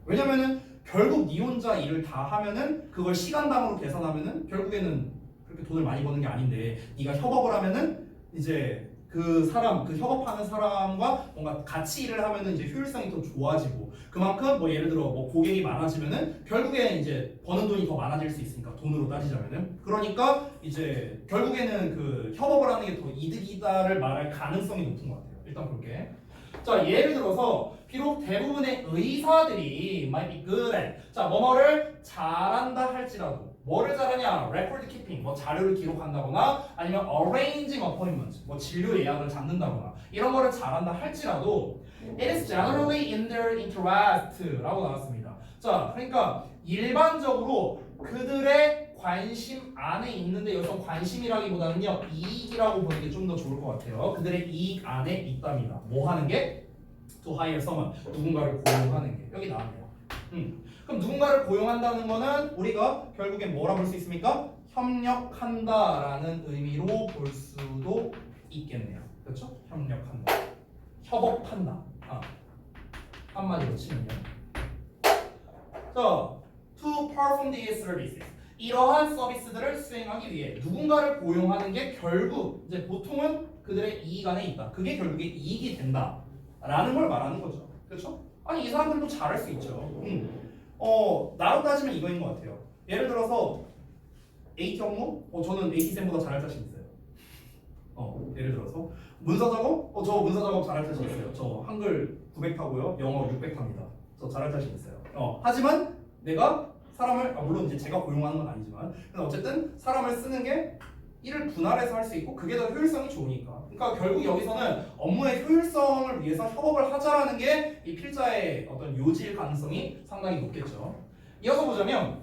Speaker 3: 왜냐면은 결국 네 혼자 일을 다 하면은 그걸 시간당으로 계산하면은 결국에는 그렇게 돈을 많이 버는 게 아닌데 네가 협업을 하면은 이제 그 협업하는 사람과 뭔가 같이 일을 하면은 이제 효율성이 더 좋아지고 그만큼 뭐 예를 들어 뭐 고객이 많아지면은 결국에 이제 버는 돈이 더 많아질 수 있으니까 돈으로 따지자면은 그러니까 이제 결국에는 그 협업을 하는 게 더 이득이다를 말할 가능성이 높은 것 같아요. 일단 볼게. 자, 예를 들어서 비록 대부분의 의사들이 might be good at 뭐뭐를 잘한다 할지라도 뭐를 잘하냐? record keeping 뭐 자료를 기록한다거나 아니면 arranging appointments 뭐 진료 예약을 잡는다거나 이런 거를 잘한다 할지라도 it is generally in their interest라고 나왔습니다. 자, 그러니까 일반적으로 그들의 관심 안에 있는데 여기서 관심이라기보다는요 이익이라고 보는 게 좀 더 좋을 것 같아요. 그들의 이익 안에 있답니다. 뭐 하는 게? to hire someone 누군가를 고용하는 게 여기 나왔네요. 그럼 누군가를 고용한다는 거는 우리가 결국엔 뭐라 볼 수 있습니까? 협력한다라는 의미로 볼 수도 있겠네요. 그렇죠? 협력한다. 협업한다. 한마디로 치면요. 자, to perform these services. 이러한 서비스들을 수행하기 위해 누군가를 고용하는 게 결국 이제 보통은 그들의 이익 안에 있다. 그게 결국에 이익이 된다라는 걸 말하는 거죠. 그렇죠? 아니 이 사람들도 잘할 수 있죠. 나로 따지면 이거인 것 같아요. 예를 들어서 AT 업무? 저는 AT쌤보다 잘할 자신 있어요. 예를 들어서 문서 작업? 저 문서 작업 잘할 자신 있어요. 저 한글 900 타고요. 영어 600 탑니다. 저 잘할 자신 있어요. 하지만 내가 사람을 물론 이제 제가 고용하는 건 아니지만 근데 어쨌든 사람을 쓰는 게 일을 분할해서 할 수 있고 그게 더 효율성이 좋으니까. 그러니까 결국 여기서는 업무의 효율성을 위해서 협업을 하자라는 게 이 필자의 어떤 요지일 가능성이 상당히 높겠죠. 이어서 보자면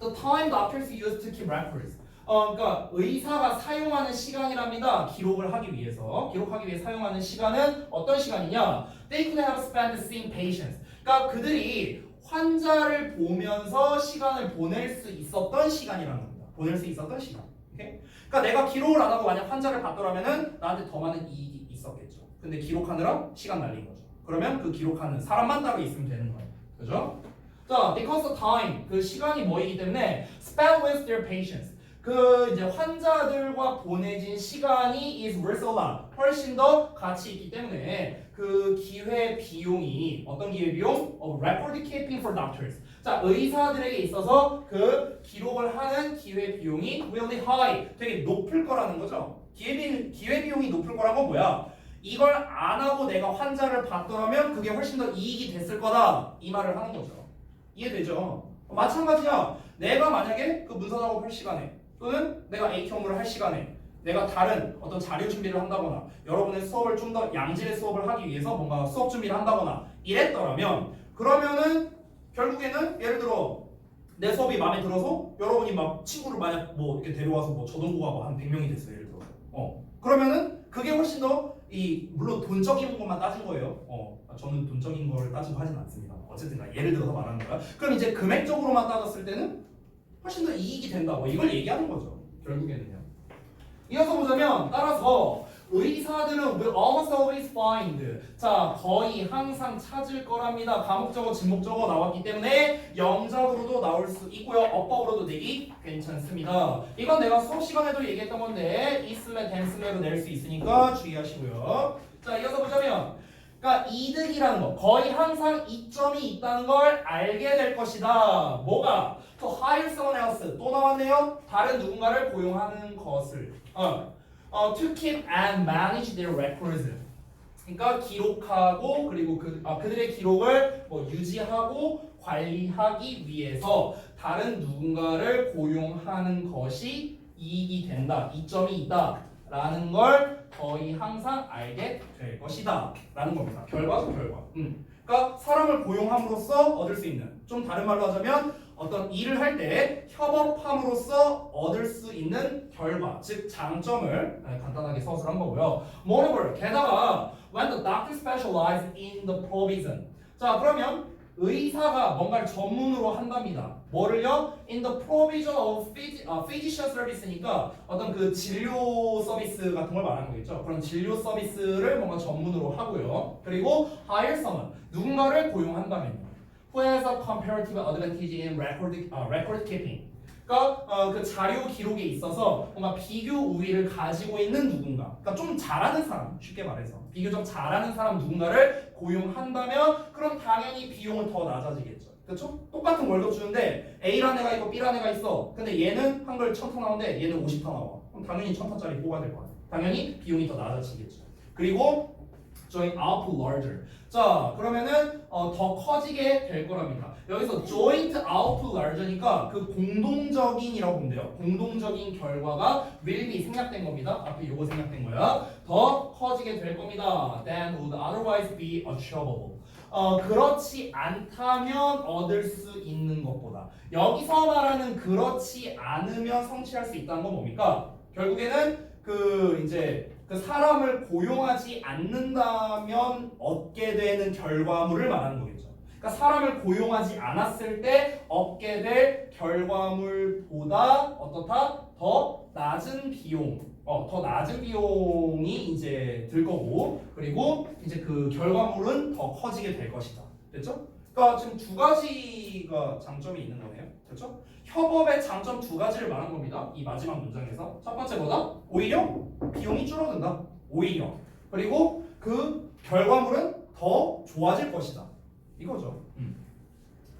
Speaker 3: The time doctors use to keep records. 그러니까 의사가 사용하는 시간이랍니다. 기록을 하기 위해서. 기록하기 위해 사용하는 시간은 어떤 시간이냐? They could have spent seeing patients. 그러니까 그들이 환자를 보면서 시간을 보낼 수 있었던 시간이라는 겁니다. 보낼 수 있었던 시간. 오케이? 그러니까 내가 기록을 안 하고 만약 환자를 봤더라면은 나한테 더 많은 이익이 있었겠죠. 근데 기록하느라 시간 날린 거죠. 그러면 그 기록하는 사람만 따로 있으면 되는 거예요. 그죠? 자, because of time, 그 시간이 뭐이기 때문에 spent with their patients. 그 이제 환자들과 보내진 시간이 is worth a lot. 훨씬 더 가치 있기 때문에 그 기회 비용이 어떤 기회 비용? Record keeping for doctors. 자, 의사들에게 있어서 그 기록을 하는 기회 비용이 really high. 되게 높을 거라는 거죠. 기회 비용이 높을 거란 건 뭐야? 이걸 안 하고 내가 환자를 봤더라면 그게 훨씬 더 이익이 됐을 거다. 이 말을 하는 거죠. 이해되죠? 마찬가지야. 내가 만약에 그 문서 작업할 시간에 또는 내가 A 업무를 할 시간에 내가 다른 어떤 자료 준비를 한다거나 여러분의 수업을 좀 더 양질의 수업을 하기 위해서 뭔가 수업 준비를 한다거나 이랬더라면 그러면은 결국에는 예를 들어 내 수업이 마음에 들어서 여러분이 막 친구를 만약 뭐 이렇게 데려와서 뭐 저동고가 뭐 한 100명이 됐어요. 예를 들어서 그러면은 그게 훨씬 더 물론 돈적인 것만 따진 거예요. 저는 돈적인 걸 따지고 하진 않습니다. 어쨌든 예를 들어서 말하는 거야. 그럼 이제 금액적으로만 따졌을 때는 훨씬 더 이익이 된다. 뭐 이걸 얘기하는 거죠. 결국에는요. 이어서 보자면 따라서 의사들은 will almost always find. 자, 거의 항상 찾을 거랍니다. 과목적어, 진목적어 나왔기 때문에 영작으로도 나올 수 있고요. 어법으로도 내기 괜찮습니다. 이건 내가 수업 시간에도 얘기했던 건데 있으면 댐스매로 낼 수 있으니까 주의하시고요. 자, 이어서 보자면 그러니까 이득이라는 거, 거의 항상 이점이 있다는 걸 알게 될 것이다. 뭐가? To hire someone else. 또 나왔네요. 다른 누군가를 고용하는 것을. To keep and manage their records. 그러니까 기록하고 그리고 그들의 기록을 뭐 유지하고 관리하기 위해서 다른 누군가를 고용하는 것이 이익이 된다. 이점이 있다. 라는 걸 거의 항상 알게 될 것이다 라는 겁니다. 결과죠, 결과. 그러니까 사람을 고용함으로써 얻을 수 있는, 좀 다른 말로 하자면 어떤 일을 할 때 협업함으로써 얻을 수 있는 결과, 즉 장점을 간단하게 서술한 거고요. Moreover, 게다가 when the doctor specializes in the provision. 자, 그러면 의사가 뭔가를 전문으로 한답니다. 뭐를요? In the provision of physician service니까 어떤 그 진료 서비스 같은 걸 말하는 거겠죠. 그런 진료 서비스를 뭔가 전문으로 하고요. 그리고 hire someone, 누군가를 고용한다면요. Who has a comparative advantage in record keeping. 그러니까 그 자료 기록에 있어서 뭔가 비교 우위를 가지고 있는 누군가, 그러니까 좀 잘하는 사람, 쉽게 말해서 비교적 잘하는 사람 누군가를 고용한다면 그럼 당연히 비용은 더 낮아지겠죠. 그렇죠? 똑같은 월급 주는데 A라는 애가 있고 B라는 애가 있어. 근데 얘는 한글 1000터 나오는데 얘는 50터 나와. 그럼 당연히 1000터짜리 뽑아야 될 거 같아. 당연히 비용이 더 낮아지겠죠. 그리고 joint output larger. 자, 그러면은 더 커지게 될 거랍니다. 여기서 joint output larger니까 그 공동적인이라고 보면 돼요. 공동적인 결과가 will be 생략된 겁니다. 앞에 요거 생략된 거야. 더 커지게 될 겁니다. than would otherwise be achievable. 그렇지 않다면 얻을 수 있는 것보다. 여기서 말하는 그렇지 않으면 성취할 수 있다는 건 뭡니까? 결국에는 그 사람을 고용하지 않는다면 얻게 되는 결과물을 말하는 거겠죠. 그러니까 사람을 고용하지 않았을 때 얻게 될 결과물보다 어떻다? 더 낮은 비용, 더 낮은 비용이 이제 들 거고, 그리고 이제 그 결과물은 더 커지게 될 것이다. 됐죠? 그러니까 지금 두 가지가 장점이 있는 거네요. 그렇죠? 협업의 장점 두 가지를 말한 겁니다. 이 마지막 문장에서 첫 번째 뭐다? 오히려 비용이 줄어든다. 오히려. 그리고 그 결과물은 더 좋아질 것이다. 이거죠.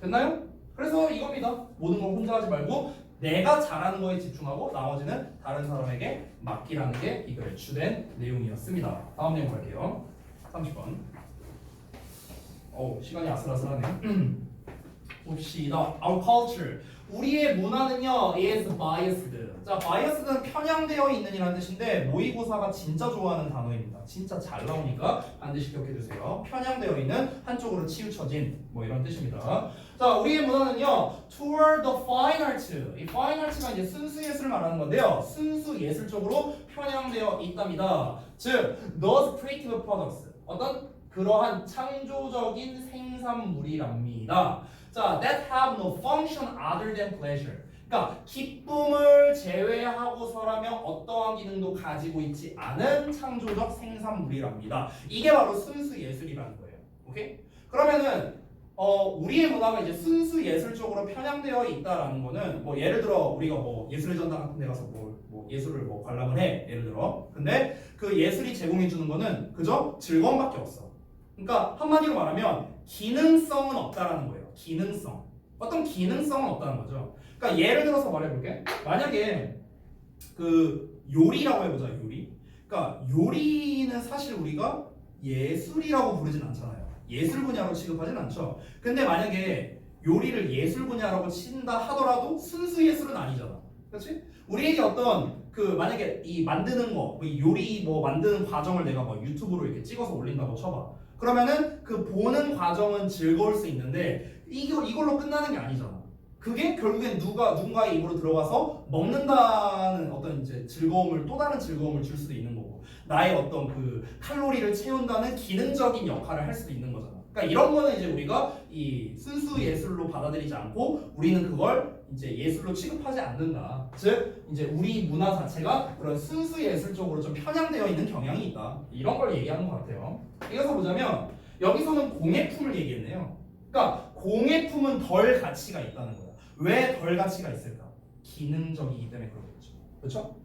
Speaker 3: 됐나요? 그래서 이겁니다. 모든 걸 혼자 하지 말고 내가 잘하는 거에 집중하고 나머지는 다른 사람에게 맡기라는 게 이 글의 주된 내용이었습니다. 다음 내용 갈게요. 30번. 시간이 아슬아슬하네요. 봅시다. Our culture. 우리의 문화는요 is biased. 자, biased는 편향되어 있는이라는 뜻인데 모의고사가 진짜 좋아하는 단어입니다. 진짜 잘 나오니까 반드시 기억해 두세요. 편향되어 있는 한쪽으로 치우쳐진 뭐 이런 뜻입니다. 자, 우리의 문화는요 toward the fine arts. 이 fine arts가 이제 순수 예술을 말하는 건데요. 순수 예술 쪽으로 편향되어 있답니다. 즉, those creative products. 어떤 그러한 창조적인 생산물이랍니다. 자, that have no function other than pleasure. 그러니까 기쁨을 제외하고서라면 어떠한 기능도 가지고 있지 않은 창조적 생산물이랍니다. 이게 바로 순수 예술이라는 거예요. 오케이? 그러면은 우리의 문화가 이제 순수 예술 쪽으로 편향되어 있다라는 거는 뭐 예를 들어 우리가 뭐 예술의 전당 같은 데 가서 뭐 예술을 뭐 관람을 해. 예를 들어. 근데 그 예술이 제공해 주는 거는 그저 즐거움밖에 없어. 그러니까 한마디로 말하면 기능성은 없다라는 거예요. 기능성. 어떤 기능성은 없다는 거죠. 그러니까 예를 들어서 말해볼게. 만약에 그 요리라고 해보자. 요리. 그러니까 요리는 사실 우리가 예술이라고 부르진 않잖아요. 예술 분야로 취급하진 않죠. 근데 만약에 요리를 예술 분야라고 친다 하더라도 순수 예술은 아니잖아. 그렇지? 우리에게 어떤 그 만약에 이 만드는 거, 이 요리 뭐 만드는 과정을 내가 뭐 유튜브로 이렇게 찍어서 올린다고 쳐봐. 그러면은 그 보는 과정은 즐거울 수 있는데 이걸로 끝나는 게 아니잖아. 그게 결국엔 누군가의 입으로 들어가서 먹는다는 어떤 이제 즐거움을 또 다른 즐거움을 줄 수도 있는 거고 나의 어떤 그 칼로리를 채운다는 기능적인 역할을 할 수도 있는 거잖아. 그러니까 이런 거는 이제 우리가 이 순수 예술로 받아들이지 않고 우리는 그걸 이제 예술로 취급하지 않는다. 즉 이제 우리 문화 자체가 그런 순수 예술 쪽으로 좀 편향되어 있는 경향이 있다. 이런 걸 얘기하는 것 같아요. 이어서 보자면 여기서는 공예품을 얘기했네요. 그러니까 공예품은 덜 가치가 있다는 거야. 왜 덜 가치가 있을까? 기능적이기 때문에 그렇겠죠. 그렇죠?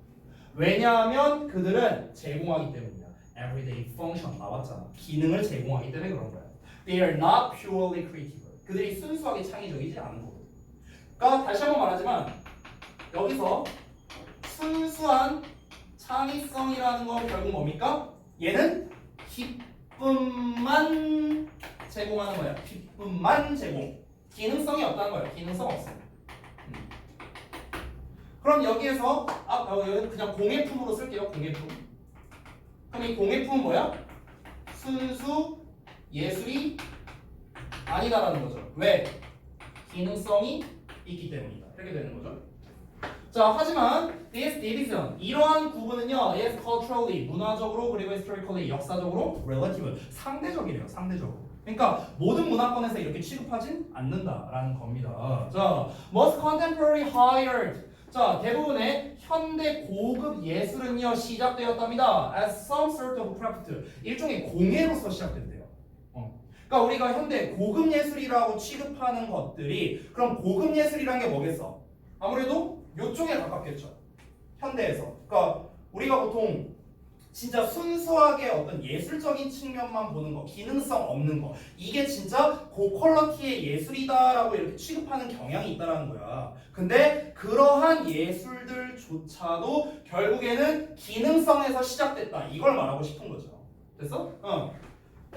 Speaker 3: 왜냐하면 그들은 제공하기 때문이야. Everyday function 나왔잖아. 기능을 제공하기 때문에 그런 거야. They are not purely creative. 그들이 순수하게 창의적이지 않은 거고. 그러니까 다시 한번 말하지만 여기서 순수한 창의성이라는 건 결국 뭡니까? 얘는 기쁨만 제공하는 거야. 기쁨만 제공. 기능성이 없다는 거예요. 기능성 없어요. 그럼 여기에서 여기 그냥 공예품으로 쓸게요. 공예품. 그럼 이 공예품은 뭐야? 순수 예술이 아니다라는 거죠. 왜? 기능성이 있기 때문이다. 이렇게 되는 거죠. 자, 하지만 this division 이러한 구분은요, is culturally 문화적으로 그리고 historically 역사적으로 relative 상대적이래요. 상대적으로. 그러니까 모든 문화권에서 이렇게 취급하진 않는다라는 겁니다. 자, most contemporary hired. 자, 대부분의 현대 고급 예술은요 시작되었답니다. as some sort of craft. 일종의 공예로서 시작된대요. 그러니까 우리가 현대 고급 예술이라고 취급하는 것들이 그럼 고급 예술이란 게 뭐겠어? 아무래도 요쪽에 가깝겠죠. 현대에서. 그러니까 우리가 보통 진짜 순수하게 어떤 예술적인 측면만 보는 거, 기능성 없는 거, 이게 진짜 고퀄러티의 예술이다라고 이렇게 취급하는 경향이 있다라는 거야. 근데 그러한 예술들조차도 결국에는 기능성에서 시작됐다. 이걸 말하고 싶은 거죠. 됐어?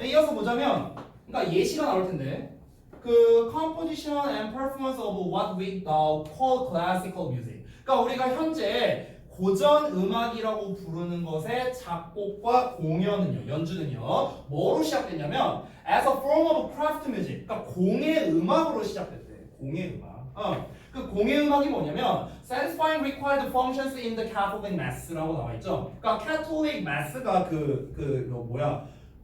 Speaker 3: 이어서 보자면, 그러니까 예시가 나올 텐데, 그 composition and performance of what we now call classical music. 그러니까 우리가 현재 고전 음악이라고 부르는 것의 작곡과 공연은요, 연주는요, 뭐로 시작됐냐면 as a form of craft music, 그러니까 공예 음악으로 시작됐대. 공예 음악. 그 공예 음악이 뭐냐면 satisfying required functions in the Catholic Mass라고 나와 있죠. 그러니까 Catholic Mass가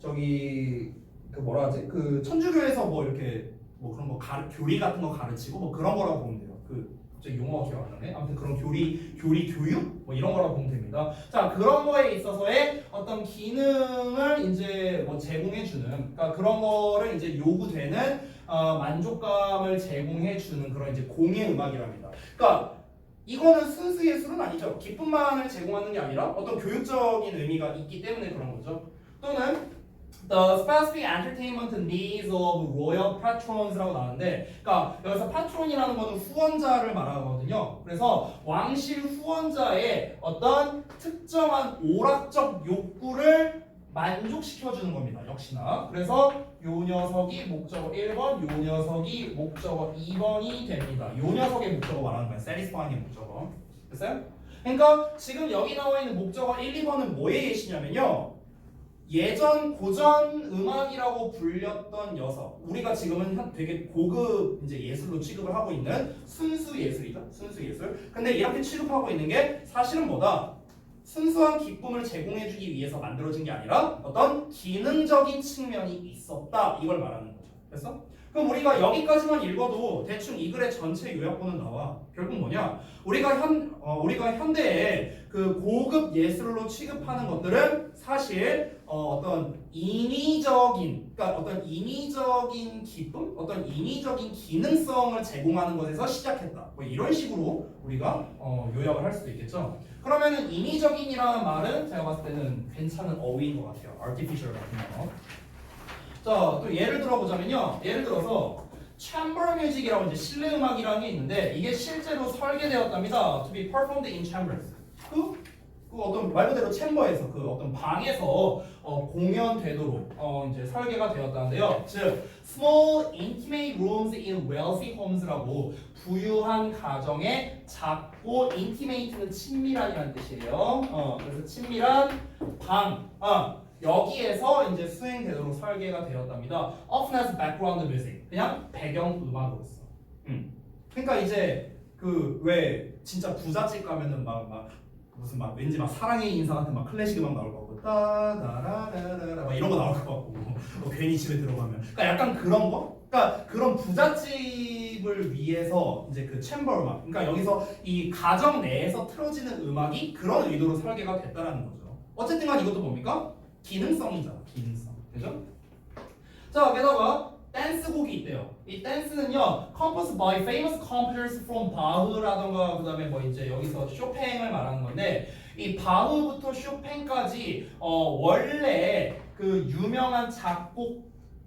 Speaker 3: 저기 그 뭐라 하지? 그 천주교에서 뭐 이렇게 뭐 그런 거 교리 같은 거 가르치고 뭐 그런 거라고 보면 돼요. 갑자기 용어가 기억 안 나네. 아무튼 그런 교리 교육 뭐 이런 거라고 보면 됩니다. 자, 그런 거에 있어서의 어떤 기능을 이제 뭐 제공해 주는, 그러니까 그런 거를 이제 요구되는 만족감을 제공해 주는 그런 이제 공예 음악이랍니다. 그러니까 이거는 순수 예술은 아니죠. 기쁨만을 제공하는 게 아니라 어떤 교육적인 의미가 있기 때문에 그런 거죠. 또는 The specific entertainment needs of royal patrons라고 나오는데, 그러니까 여기서 patron이라는 거는 후원자를 말하거든요. 그래서 왕실 후원자의 어떤 특정한 오락적 욕구를 만족시켜주는 겁니다. 역시나. 그래서 요 녀석이 목적어 1번, 요 녀석이 목적어 2번이 됩니다. 요 녀석의 목적어 말하는 거예요. satisfying의 목적어. 됐어요? 그러니까 지금 여기 나와 있는 목적어 1, 2번은 뭐의 예시냐면요. 예전 고전 음악이라고 불렸던 녀석. 우리가 지금은 되게 고급 이제 예술로 취급을 하고 있는 순수 예술이죠. 순수 예술. 근데 이렇게 취급하고 있는 게 사실은 뭐다? 순수한 기쁨을 제공해주기 위해서 만들어진 게 아니라 어떤 기능적인 측면이 있었다. 이걸 말하는 거죠. 됐어? 그럼 우리가 여기까지만 읽어도 대충 이 글의 전체 요약본은 나와. 결국 뭐냐? 우리가 현대에 그 고급 예술로 취급하는 것들은 사실 어떤 인위적인, 그러니까 어떤 인위적인 기쁨, 어떤 인위적인 기능성을 제공하는 것에서 시작했다. 뭐 이런 식으로 우리가 요약을 할 수도 있겠죠. 그러면은 인위적인이라는 말은 제가 봤을 때는 괜찮은 어휘인 것 같아요. artificial 같은 거. 자, 또 예를 들어보자면요. 예를 들어서 chamber music이라고 이제 실내 음악이라는 게 있는데 이게 실제로 설계되었답니다. To be performed in chambers. 그 어떤 말 그대로 챔버에서 그 어떤 방에서 공연되도록 이제 설계가 되었다는데요. 즉 small intimate rooms in wealthy homes라고 부유한 가정의 작고 intimate는 친밀한이라는 뜻이에요. 그래서 친밀한 방. 여기에서 이제 수행되도록 설계가 되었답니다. Often as background music. 그냥 배경 음악으로서. 그러니까 이제 그 왜 진짜 부잣집 가면은 무슨 왠지 사랑의 인사 같은 클래식 음악 나올 것 같고 따다라라라 막 이런 거 나올 것 같고 괜히 집에 들어가면 그러니까 약간 그런 거? 그러니까 그런 부잣집을 위해서 이제 그 챔버 음악 그러니까 여기서 이 가정 내에서 틀어지는 음악이 그런 의도로 설계가 됐다라는 거죠. 어쨌든 간 이것도 뭡니까? 기능성이잖아. 기능성. 그죠? 자, 게다가 댄스곡이 있대요. 이 댄스는요, composed by famous composers from 바흐라던가 그다음에 뭐 이제 여기서 쇼팽을 말하는 건데 이 바흐부터 쇼팽까지 원래 그 유명한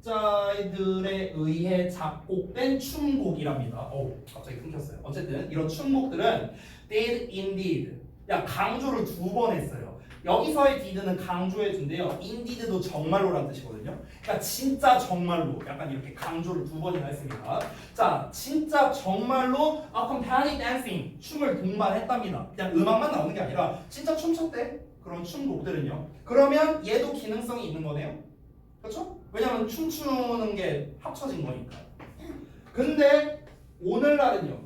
Speaker 3: 작곡자들에 의해 작곡된 춤곡이랍니다. 갑자기 끊겼어요. 어쨌든 이런 춤곡들은 did indeed. 야, 강조를 2번 했어요. 여기서의 did는 강조해 준대요. indeed도 정말로라는 뜻이거든요. 그러니까 진짜 정말로 약간 이렇게 강조를 2번이나 했습니다. 자, 진짜 정말로 accompanied dancing 춤을 동반했답니다. 그냥 음악만 나오는 게 아니라 진짜 춤췄대. 그런 춤곡들은요. 그러면 얘도 기능성이 있는 거네요. 그렇죠? 왜냐면 춤추는 게 합쳐진 거니까. 근데 오늘날은요.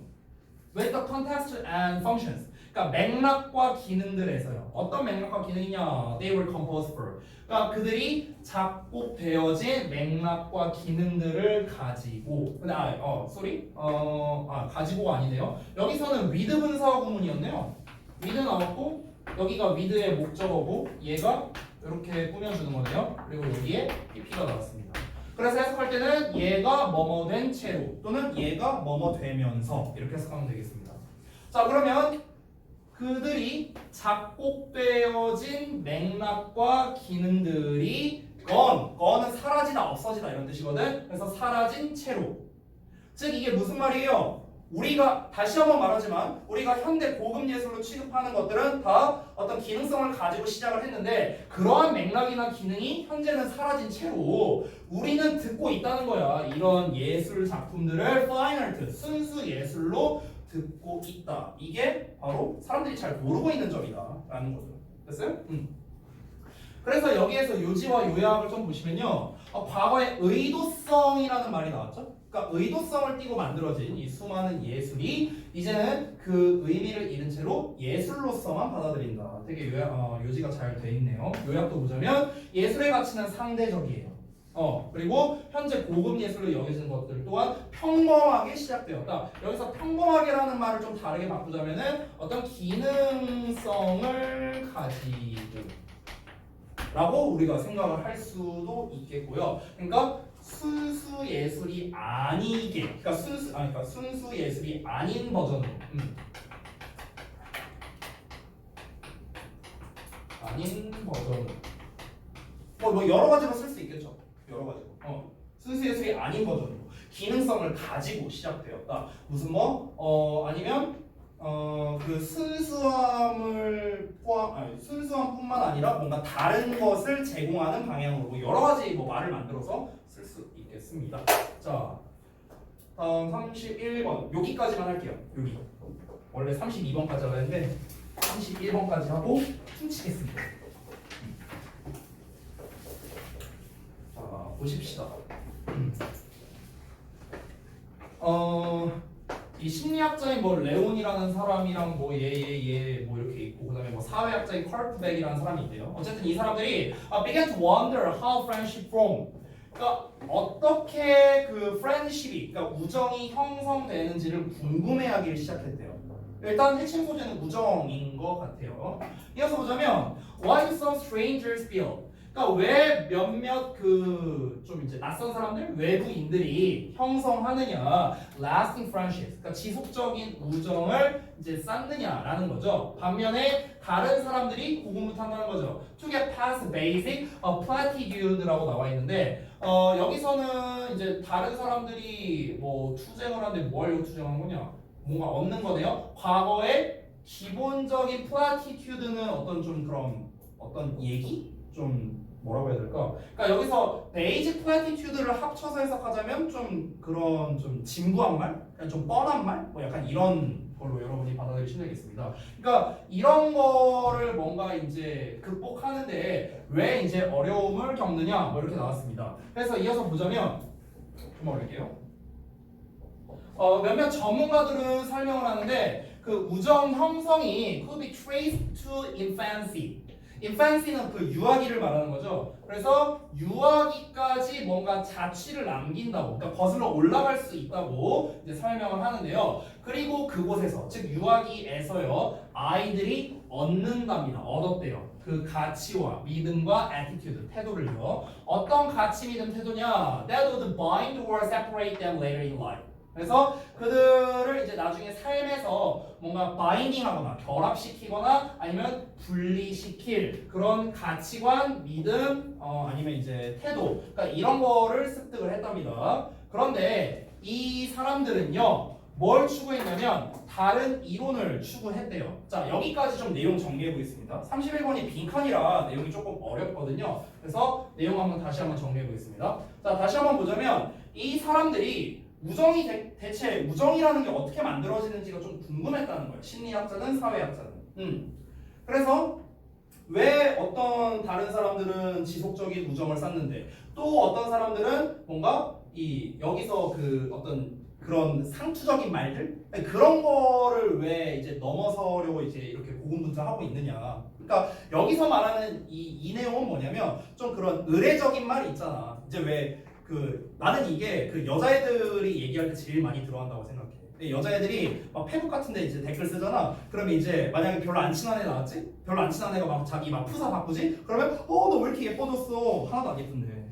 Speaker 3: With the context and functions. 그러니까 맥락과 기능들에서요. 어떤 맥락과 기능이냐? They were composed for. 그러니까 그들이 작곡되어진 맥락과 기능들을 가지고. 근데 가지고가 아니네요. 여기서는 with 분사 구문이었네요. with 나왔고 여기가 with의 목적어고 얘가 이렇게 꾸며주는 거네요. 그리고 여기에 pp가 나왔습니다. 그래서 해석할 때는 얘가 뭐뭐 된 채로 또는 얘가 뭐뭐 되면서 이렇게 해석하면 되겠습니다. 자, 그러면 그들이 작곡되어진 맥락과 기능들이 건은 사라지다 없어지다 이런 뜻이거든. 그래서 사라진 채로. 즉 이게 무슨 말이에요? 우리가 다시 한번 말하지만 우리가 현대 고급 예술로 취급하는 것들은 다 어떤 기능성을 가지고 시작을 했는데 그러한 맥락이나 기능이 현재는 사라진 채로 우리는 듣고 있다는 거야. 이런 예술 작품들을 fine art, 순수 예술로 듣고 있다. 이게 바로 사람들이 잘 모르고 있는 점이다 라는 거죠. 됐어요? 그래서 여기에서 요지와 요약을 좀 보시면요. 과거에 의도성이라는 말이 나왔죠. 그러니까 의도성을 띠고 만들어진 이 수많은 예술이 이제는 그 의미를 잃은 채로 예술로서만 받아들인다. 되게 요지가 잘 돼 있네요. 요약도 보자면 예술의 가치는 상대적이에요. 그리고 현재 고급 예술로 여겨지는 것들 또한 평범하게 시작되었다. 여기서 평범하게라는 말을 좀 다르게 바꾸자면은 어떤 기능성을 가지고 라고 우리가 생각을 할 수도 있겠고요. 그러니까 순수 예술이 아니게, 그러니까 순수 예술이 아닌 버전으로, 아닌 버전으로, 뭐 여러 가지로 쓸 수 있겠죠. 여러 가지로. 순수 예술이 아닌 버전으로 기능성을 가지고 시작되었다. 무슨 아니면 그 순수함뿐만 아니라 뭔가 다른 것을 제공하는 방향으로 뭐 여러 가지 뭐 말을 만들어서 쓸 수 있겠습니다. 자, 다음 31번 여기까지만 할게요. 여기 원래 32번까지 하려 했는데 31번까지 하고 훔치겠습니다. 자, 보십시다. 이 심리학자인 뭐 레온이라는 사람이랑 뭐 얘 뭐 이렇게 있고 그다음에 뭐 사회학자인 컬트백이라는 사람이 있대요. 어쨌든 이 사람들이 began to wonder how friendship formed. 그러니까 어떻게 그 friendship이 그러니까 우정이 형성되는지를 궁금해하기 시작했대요. 일단 핵심 소재는 우정인 것 같아요. 이어서 보자면 why do some strangers feel? 그러니까 왜 몇몇 그 좀 이제 낯선 사람들 외부인들이 형성하느냐 lasting friendships 그러니까 지속적인 우정을 이제 쌓느냐라는 거죠. 반면에 다른 사람들이 고군분투한다는 거죠. To get past basic platitude라고 나와 있는데 여기서는 이제 다른 사람들이 뭐 투쟁을 하는데 뭐 하려고 투쟁하는 거냐? 뭔가 얻는 거네요. 과거의 기본적인 플라티튜드는 어떤 좀 그런 어떤 얘기 좀 뭐라고 해야 될까? 그러니까 여기서 베이직 플래티튜드를 합쳐서 해석하자면 좀 그런 좀 진부한 말, 그냥 좀 뻔한 말, 뭐 약간 이런 걸로 여러분이 받아들이시면 되겠습니다. 그러니까 이런 거를 뭔가 이제 극복하는데 왜 이제 어려움을 겪느냐, 뭐 이렇게 나왔습니다. 그래서 이어서 보자면 좀 어릴게요. 몇몇 전문가들은 설명을 하는데 그 우정 형성이 could be traced to infancy. infancy는 그 유아기를 말하는 거죠. 그래서 유아기까지 뭔가 자취를 남긴다고, 그러니까 거슬러 올라갈 수 있다고 이제 설명을 하는데요. 그리고 그곳에서, 즉 유아기에서요, 아이들이 얻는답니다. 얻었대요. 그 가치와 믿음과 attitude, 태도를요. 어떤 가치, 믿음, 태도냐? That would bind or separate them later in life. 그래서 그들을 이제 나중에 삶에서 뭔가 바인딩하거나 결합시키거나 아니면 분리시킬 그런 가치관, 믿음, 아니면 이제 태도, 그러니까 이런 거를 습득을 했답니다. 그런데 이 사람들은요, 뭘 추구했냐면 다른 이론을 추구했대요. 자, 여기까지 좀 내용 정리해 보겠습니다. 31번이 빈칸이라 내용이 조금 어렵거든요. 그래서 내용 한번 다시 한번 정리해 보겠습니다. 자, 다시 한번 보자면 이 사람들이 우정이 대체 우정이라는 게 어떻게 만들어지는지가 좀 궁금했다는 거예요. 심리학자는 사회학자는. 그래서 왜 어떤 다른 사람들은 지속적인 우정을 쌓는데 또 어떤 사람들은 뭔가 이 여기서 그 어떤 그런 상투적인 말들 그런 거를 왜 이제 넘어서려고 이제 이렇게 고군분투하고 있느냐. 그러니까 여기서 말하는 이 내용은 뭐냐면 좀 그런 의례적인 말이 있잖아. 이제 왜 그 나는 이게 그 여자애들이 얘기할 때 제일 많이 들어간다고 생각해. 근데 여자애들이 막 페북 같은데 이제 댓글 쓰잖아. 그러면 이제 만약에 별로 안 친한 애 나왔지? 별로 안 친한 애가 막 자기 막 푸사 바꾸지? 그러면 너 왜 이렇게 예뻐졌어? 하나도 안 예쁜데.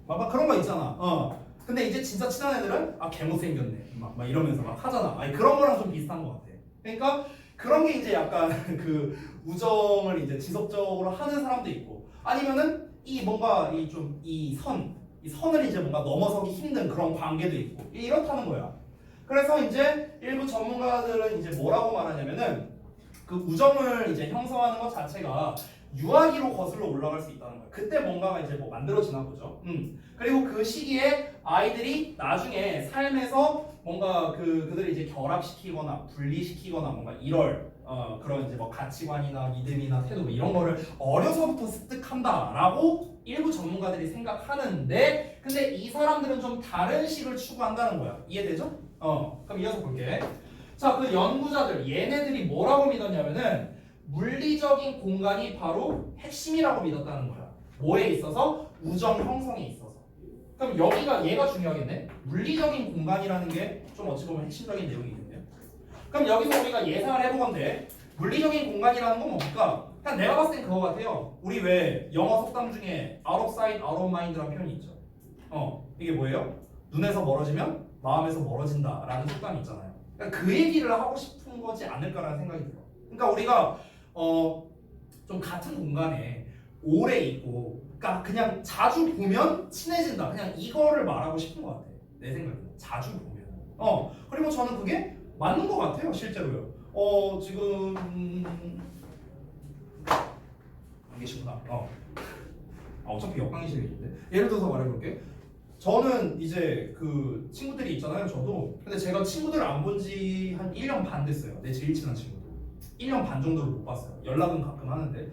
Speaker 3: 막 그런 거 있잖아. 근데 이제 진짜 친한 애들은 개못생겼네. 막 이러면서 막 하잖아. 아니 그런 거랑 좀 비슷한 것 같아. 그러니까 그런 게 이제 약간 그 우정을 이제 지속적으로 하는 사람도 있고 아니면은 이 뭔가 이 선을 이제 뭔가 넘어서기 힘든 그런 관계도 있고 이렇다는 거야. 그래서 이제 일부 전문가들은 이제 뭐라고 말하냐면은 그 우정을 이제 형성하는 것 자체가 유아기로 거슬러 올라갈 수 있다는 거야. 그때 뭔가가 이제 뭐 만들어지나 보죠. 그리고 그 시기에 아이들이 나중에 삶에서 뭔가 그들을 이제 결합시키거나 분리시키거나 뭔가 이럴 그런 이제 뭐 가치관이나 믿음이나 태도 이런 거를 어려서부터 습득한다라고 일부 전문가들이 생각하는데 근데 이 사람들은 좀 다른 식을 추구한다는 거야. 이해되죠? 그럼 이어서 볼게. 자, 그 연구자들 얘네들이 뭐라고 믿었냐면은 물리적인 공간이 바로 핵심이라고 믿었다는 거야. 뭐에 있어서? 우정 형성에 있어서. 그럼 여기가 얘가 중요하겠네. 물리적인 공간이라는 게 좀 어찌 보면 핵심적인 내용이겠네요. 그럼 여기서 우리가 예상을 해보건데 물리적인 공간이라는 건 뭡니까? 그냥 내가 봤을 땐 그거 같아요. 우리 왜 영어 속담 중에 out of sight, out of mind라는 표현이 있죠. 이게 뭐예요? 눈에서 멀어지면 마음에서 멀어진다라는 속담이 있잖아요. 그러니까 그 얘기를 하고 싶은 거지 않을까라는 생각이 들어. 그러니까 우리가 좀 같은 공간에 오래 있고, 그러니까 그냥 자주 보면 친해진다. 그냥 이거를 말하고 싶은 것 같아. 내 생각에는 자주 보면. 그리고 저는 그게 맞는 것 같아요, 실제로요. 지금 안 계시구나. 어차피 옆방이실 일인데. 예를 들어서 말해볼게. 저는 이제 그 친구들이 있잖아요. 저도. 근데 제가 친구들을 안 본 지 한 1년 반 됐어요. 내 제일 친한 친구들. 1년 반 정도를 못 봤어요. 연락은 가끔 하는데.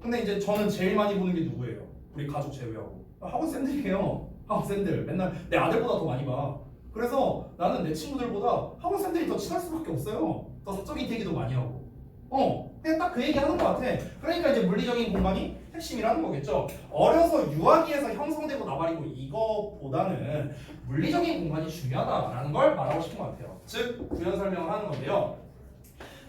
Speaker 3: 근데 이제 저는 제일 많이 보는 게 누구예요? 우리 가족 제외하고. 학원생들이에요. 학원생들. 맨날 내 아들보다 더 많이 봐. 그래서 나는 내 친구들보다 학원생들이 더 친할 수밖에 없어요. 더 사적인 얘기도 많이 하고. 그냥 딱 그 얘기 하는 것 같아. 그러니까 이제 물리적인 공간이 핵심이라는 거겠죠. 어려서 유아기에서 형성되고 나발이고 이거보다는 물리적인 공간이 중요하다라는 걸 말하고 싶은 것 같아요. 즉 부연 설명을 하는 건데요.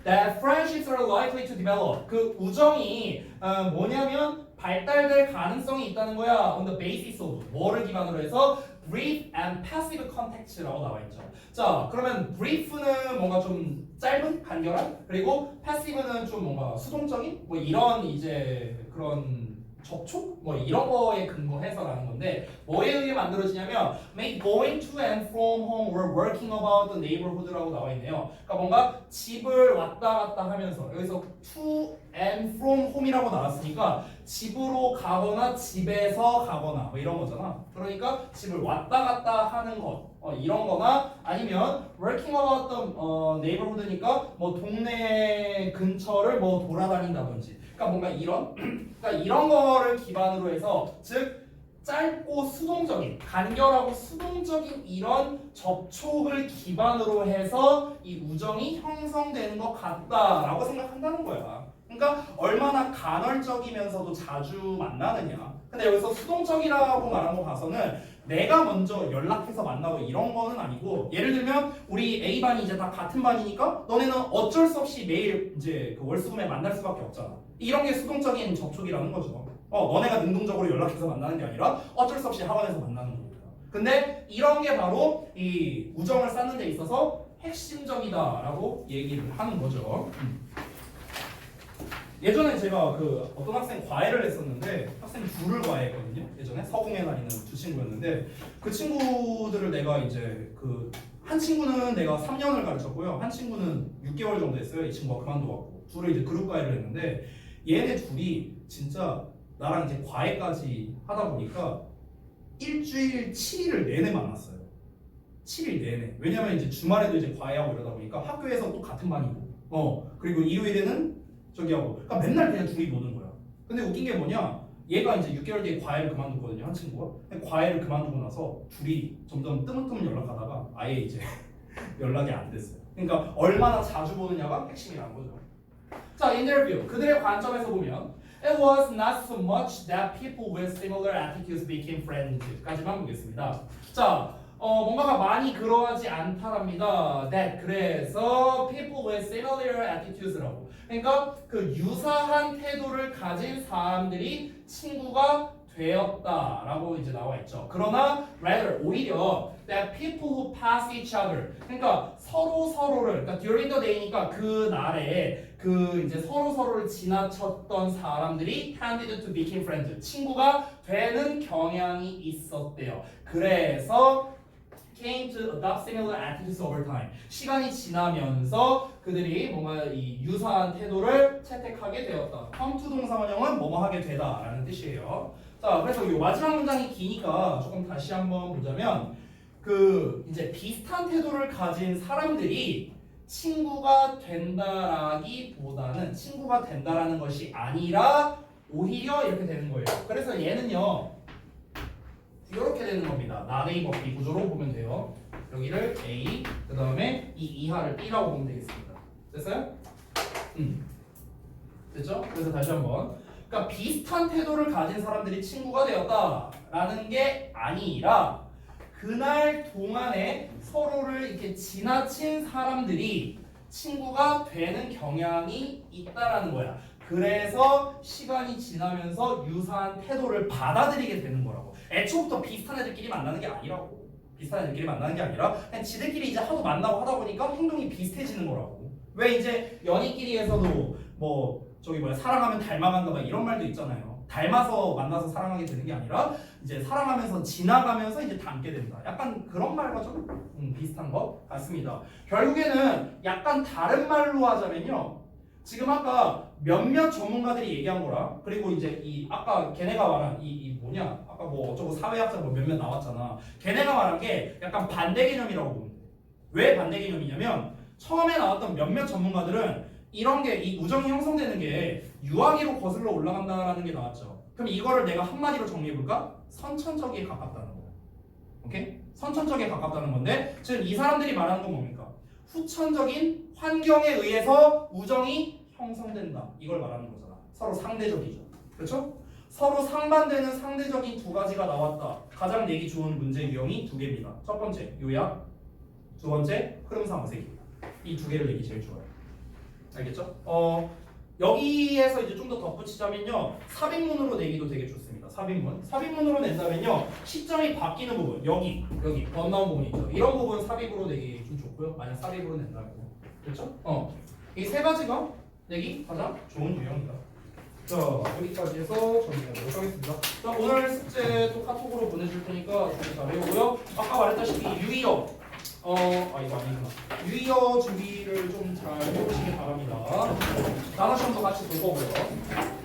Speaker 3: That friendships are likely to develop. 그 우정이 뭐냐면 발달될 가능성이 있다는 거야. On the basis of 뭐를 기반으로 해서 brief and passive contact라고 나와 있죠. 자, 그러면 brief는 뭔가 좀 짧은, 간결한, 그리고 passive는 좀 뭔가 수동적인, 뭐 이런 이제 그런 접촉, 뭐 이런 거에 근거해서라는 건데 뭐에 의해 만들어지냐면 make going to and from home or working about the neighborhood라고 나와 있네요. 그러니까 뭔가 집을 왔다 갔다 하면서 여기서 to and from home이라고 나왔으니까 집으로 가거나 집에서 가거나 뭐 이런 거잖아. 그러니까 집을 왔다 갔다 하는 것 이런 거나 아니면 working about the neighborhood니까 뭐 동네 근처를 뭐 돌아다닌다든지 그러니까 뭔가 이런 거를 기반으로 해서 즉 짧고 수동적인 간결하고 수동적인 이런 접촉을 기반으로 해서 이 우정이 형성되는 것 같다라고 생각한다는 거야. 그러니까 얼마나 간헐적이면서도 자주 만나느냐. 근데 여기서 수동적이라고 말한 거 봐서는 내가 먼저 연락해서 만나고 이런 거는 아니고 예를 들면 우리 A반이 이제 다 같은 반이니까 너네는 어쩔 수 없이 매일 이제 그 월수금에 만날 수밖에 없잖아. 이런 게 수동적인 접촉이라는 거죠. 너네가 능동적으로 연락해서 만나는 게 아니라 어쩔 수 없이 학원에서 만나는 거니까. 근데 이런 게 바로 이 우정을 쌓는 데 있어서 핵심적이다라고 얘기를 하는 거죠. 예전에 제가 그 어떤 학생 과외를 했었는데 학생 둘을 과외했거든요. 예전에 서공에 다니는 두 친구였는데 그 친구들을 내가 이제 그 한 친구는 내가 3년을 가르쳤고요. 한 친구는 6개월 정도 했어요. 이 친구가 그만둬갖고 둘을 이제 그룹 과외를 했는데 얘네 둘이 진짜 나랑 이제 과외까지 하다 보니까 일주일 7일을 내내 만났어요. 7일 내내. 왜냐면 이제 주말에도 이제 과외하고 이러다 보니까 학교에서 또 같은 반이고 그리고 일요일에는 저기 하고 그러니까 맨날 그냥 둘이 노는 거야. 근데 웃긴 게 뭐냐 얘가 이제 6개월 뒤에 과외를 그만뒀거든요. 한 친구가. 근데 과외를 그만두고 나서 둘이 점점 뜨문뜨문 연락하다가 아예 이제 연락이 안 됐어요. 그러니까 얼마나 자주 보느냐가 핵심이라는 거죠. 자, 인터뷰. 그들의 관점에서 보면 It was not so much that people with similar attitudes became friends 까지만 보겠습니다. 자, 뭔가가 많이 그러하지 않다랍니다. That 그래서 people with similar attitudes라고. 그러니까 그 유사한 태도를 가진 사람들이 친구가 되었다라고 이제 나와 있죠. 그러나 rather 오히려 that people who pass each other 그러니까 서로를 그러니까 during the day니까 그 날에 그 이제 서로를 지나쳤던 사람들이 tended to become friends 친구가 되는 경향이 있었대요. 그래서 came to adopt similar attitudes over time. 시간이 지나면서 그들이 뭔가 이 유사한 태도를 채택하게 되었다. come to 동사원형은 뭐뭐 하게 되다라는 뜻이에요. 자, 그래서 이 마지막 문장이 기니까 조금 다시 한번 보자면 그 이제 비슷한 태도를 가진 사람들이 친구가 된다라기보다는 친구가 된다라는 것이 아니라 오히려 이렇게 되는 거예요. 그래서 얘는요. 이렇게 되는 겁니다. not A, but B 구조로 보면 돼요. 여기를 A, 그 다음에 이 이하를 B라고 보면 되겠습니다. 됐어요? 됐죠? 그래서 다시 한번. 그러니까 비슷한 태도를 가진 사람들이 친구가 되었다라는 게 아니라 그날 동안에 서로를 이렇게 지나친 사람들이 친구가 되는 경향이 있다라는 거야. 그래서 시간이 지나면서 유사한 태도를 받아들이게 되는 거라고. 애초부터 비슷한 애들끼리 만나는 게 아니라고. 비슷한 애들끼리 만나는 게 아니라 그냥 지들끼리 이제 하도 만나고 하다 보니까 행동이 비슷해지는 거라고. 왜 이제 연인끼리에서도 뭐 저기 뭐야 사랑하면 닮아간다 막 이런 말도 있잖아요. 닮아서 만나서 사랑하게 되는 게 아니라 이제 사랑하면서 지나가면서 이제 닮게 된다. 약간 그런 말과 좀 비슷한 것 같습니다. 결국에는 약간 다른 말로 하자면요. 지금 아까 몇몇 전문가들이 얘기한 거랑 그리고 이제 이 아까 걔네가 말한 이 뭐냐 아까 뭐 어쩌고 사회학자 뭐 몇몇 나왔잖아. 걔네가 말한 게 약간 반대 개념이라고 보면 돼. 왜 반대 개념이냐면 처음에 나왔던 몇몇 전문가들은 이런 게 이 우정이 형성되는 게 유아기로 거슬러 올라간다라는 게 나왔죠. 그럼 이거를 내가 한마디로 정리해볼까? 선천적에 가깝다는 거. 오케이? 선천적에 가깝다는 건데 지금 이 사람들이 말하는 건 뭡니까? 후천적인 환경에 의해서 우정이 형성된다. 이걸 말하는 거잖아. 서로 상대적이죠. 그렇죠? 서로 상반되는 상대적인 두 가지가 나왔다. 가장 내기 좋은 문제 유형이 두 개입니다. 첫 번째 요약, 두 번째 흐름 삼아세기. 이 두 개를 내기 제일 좋아요. 알겠죠? 여기에서 이제 좀 더 덧붙이자면요. 삽입문으로 내기도 되게 좋습니다. 삽입문으로 낸다면요. 시점이 바뀌는 부분, 여기 번 나온 부분 있죠. 이런 부분 삽입으로 내기 좀 좋고요. 만약 삽입으로 낸다면. 그렇죠? 이 세 가지가 내기 가장 좋은 유형이다. 자, 여기까지 해서 정리하도록 하겠습니다. 자, 오늘 숙제 또 카톡으로 보내줄 테니까 준비 잘 해오고요. 아까 말했다시피 유의어, 이거 아니구나. 유의어 준비를 좀 잘 해보시기 바랍니다. 단어 시험도 같이 볼 거고요.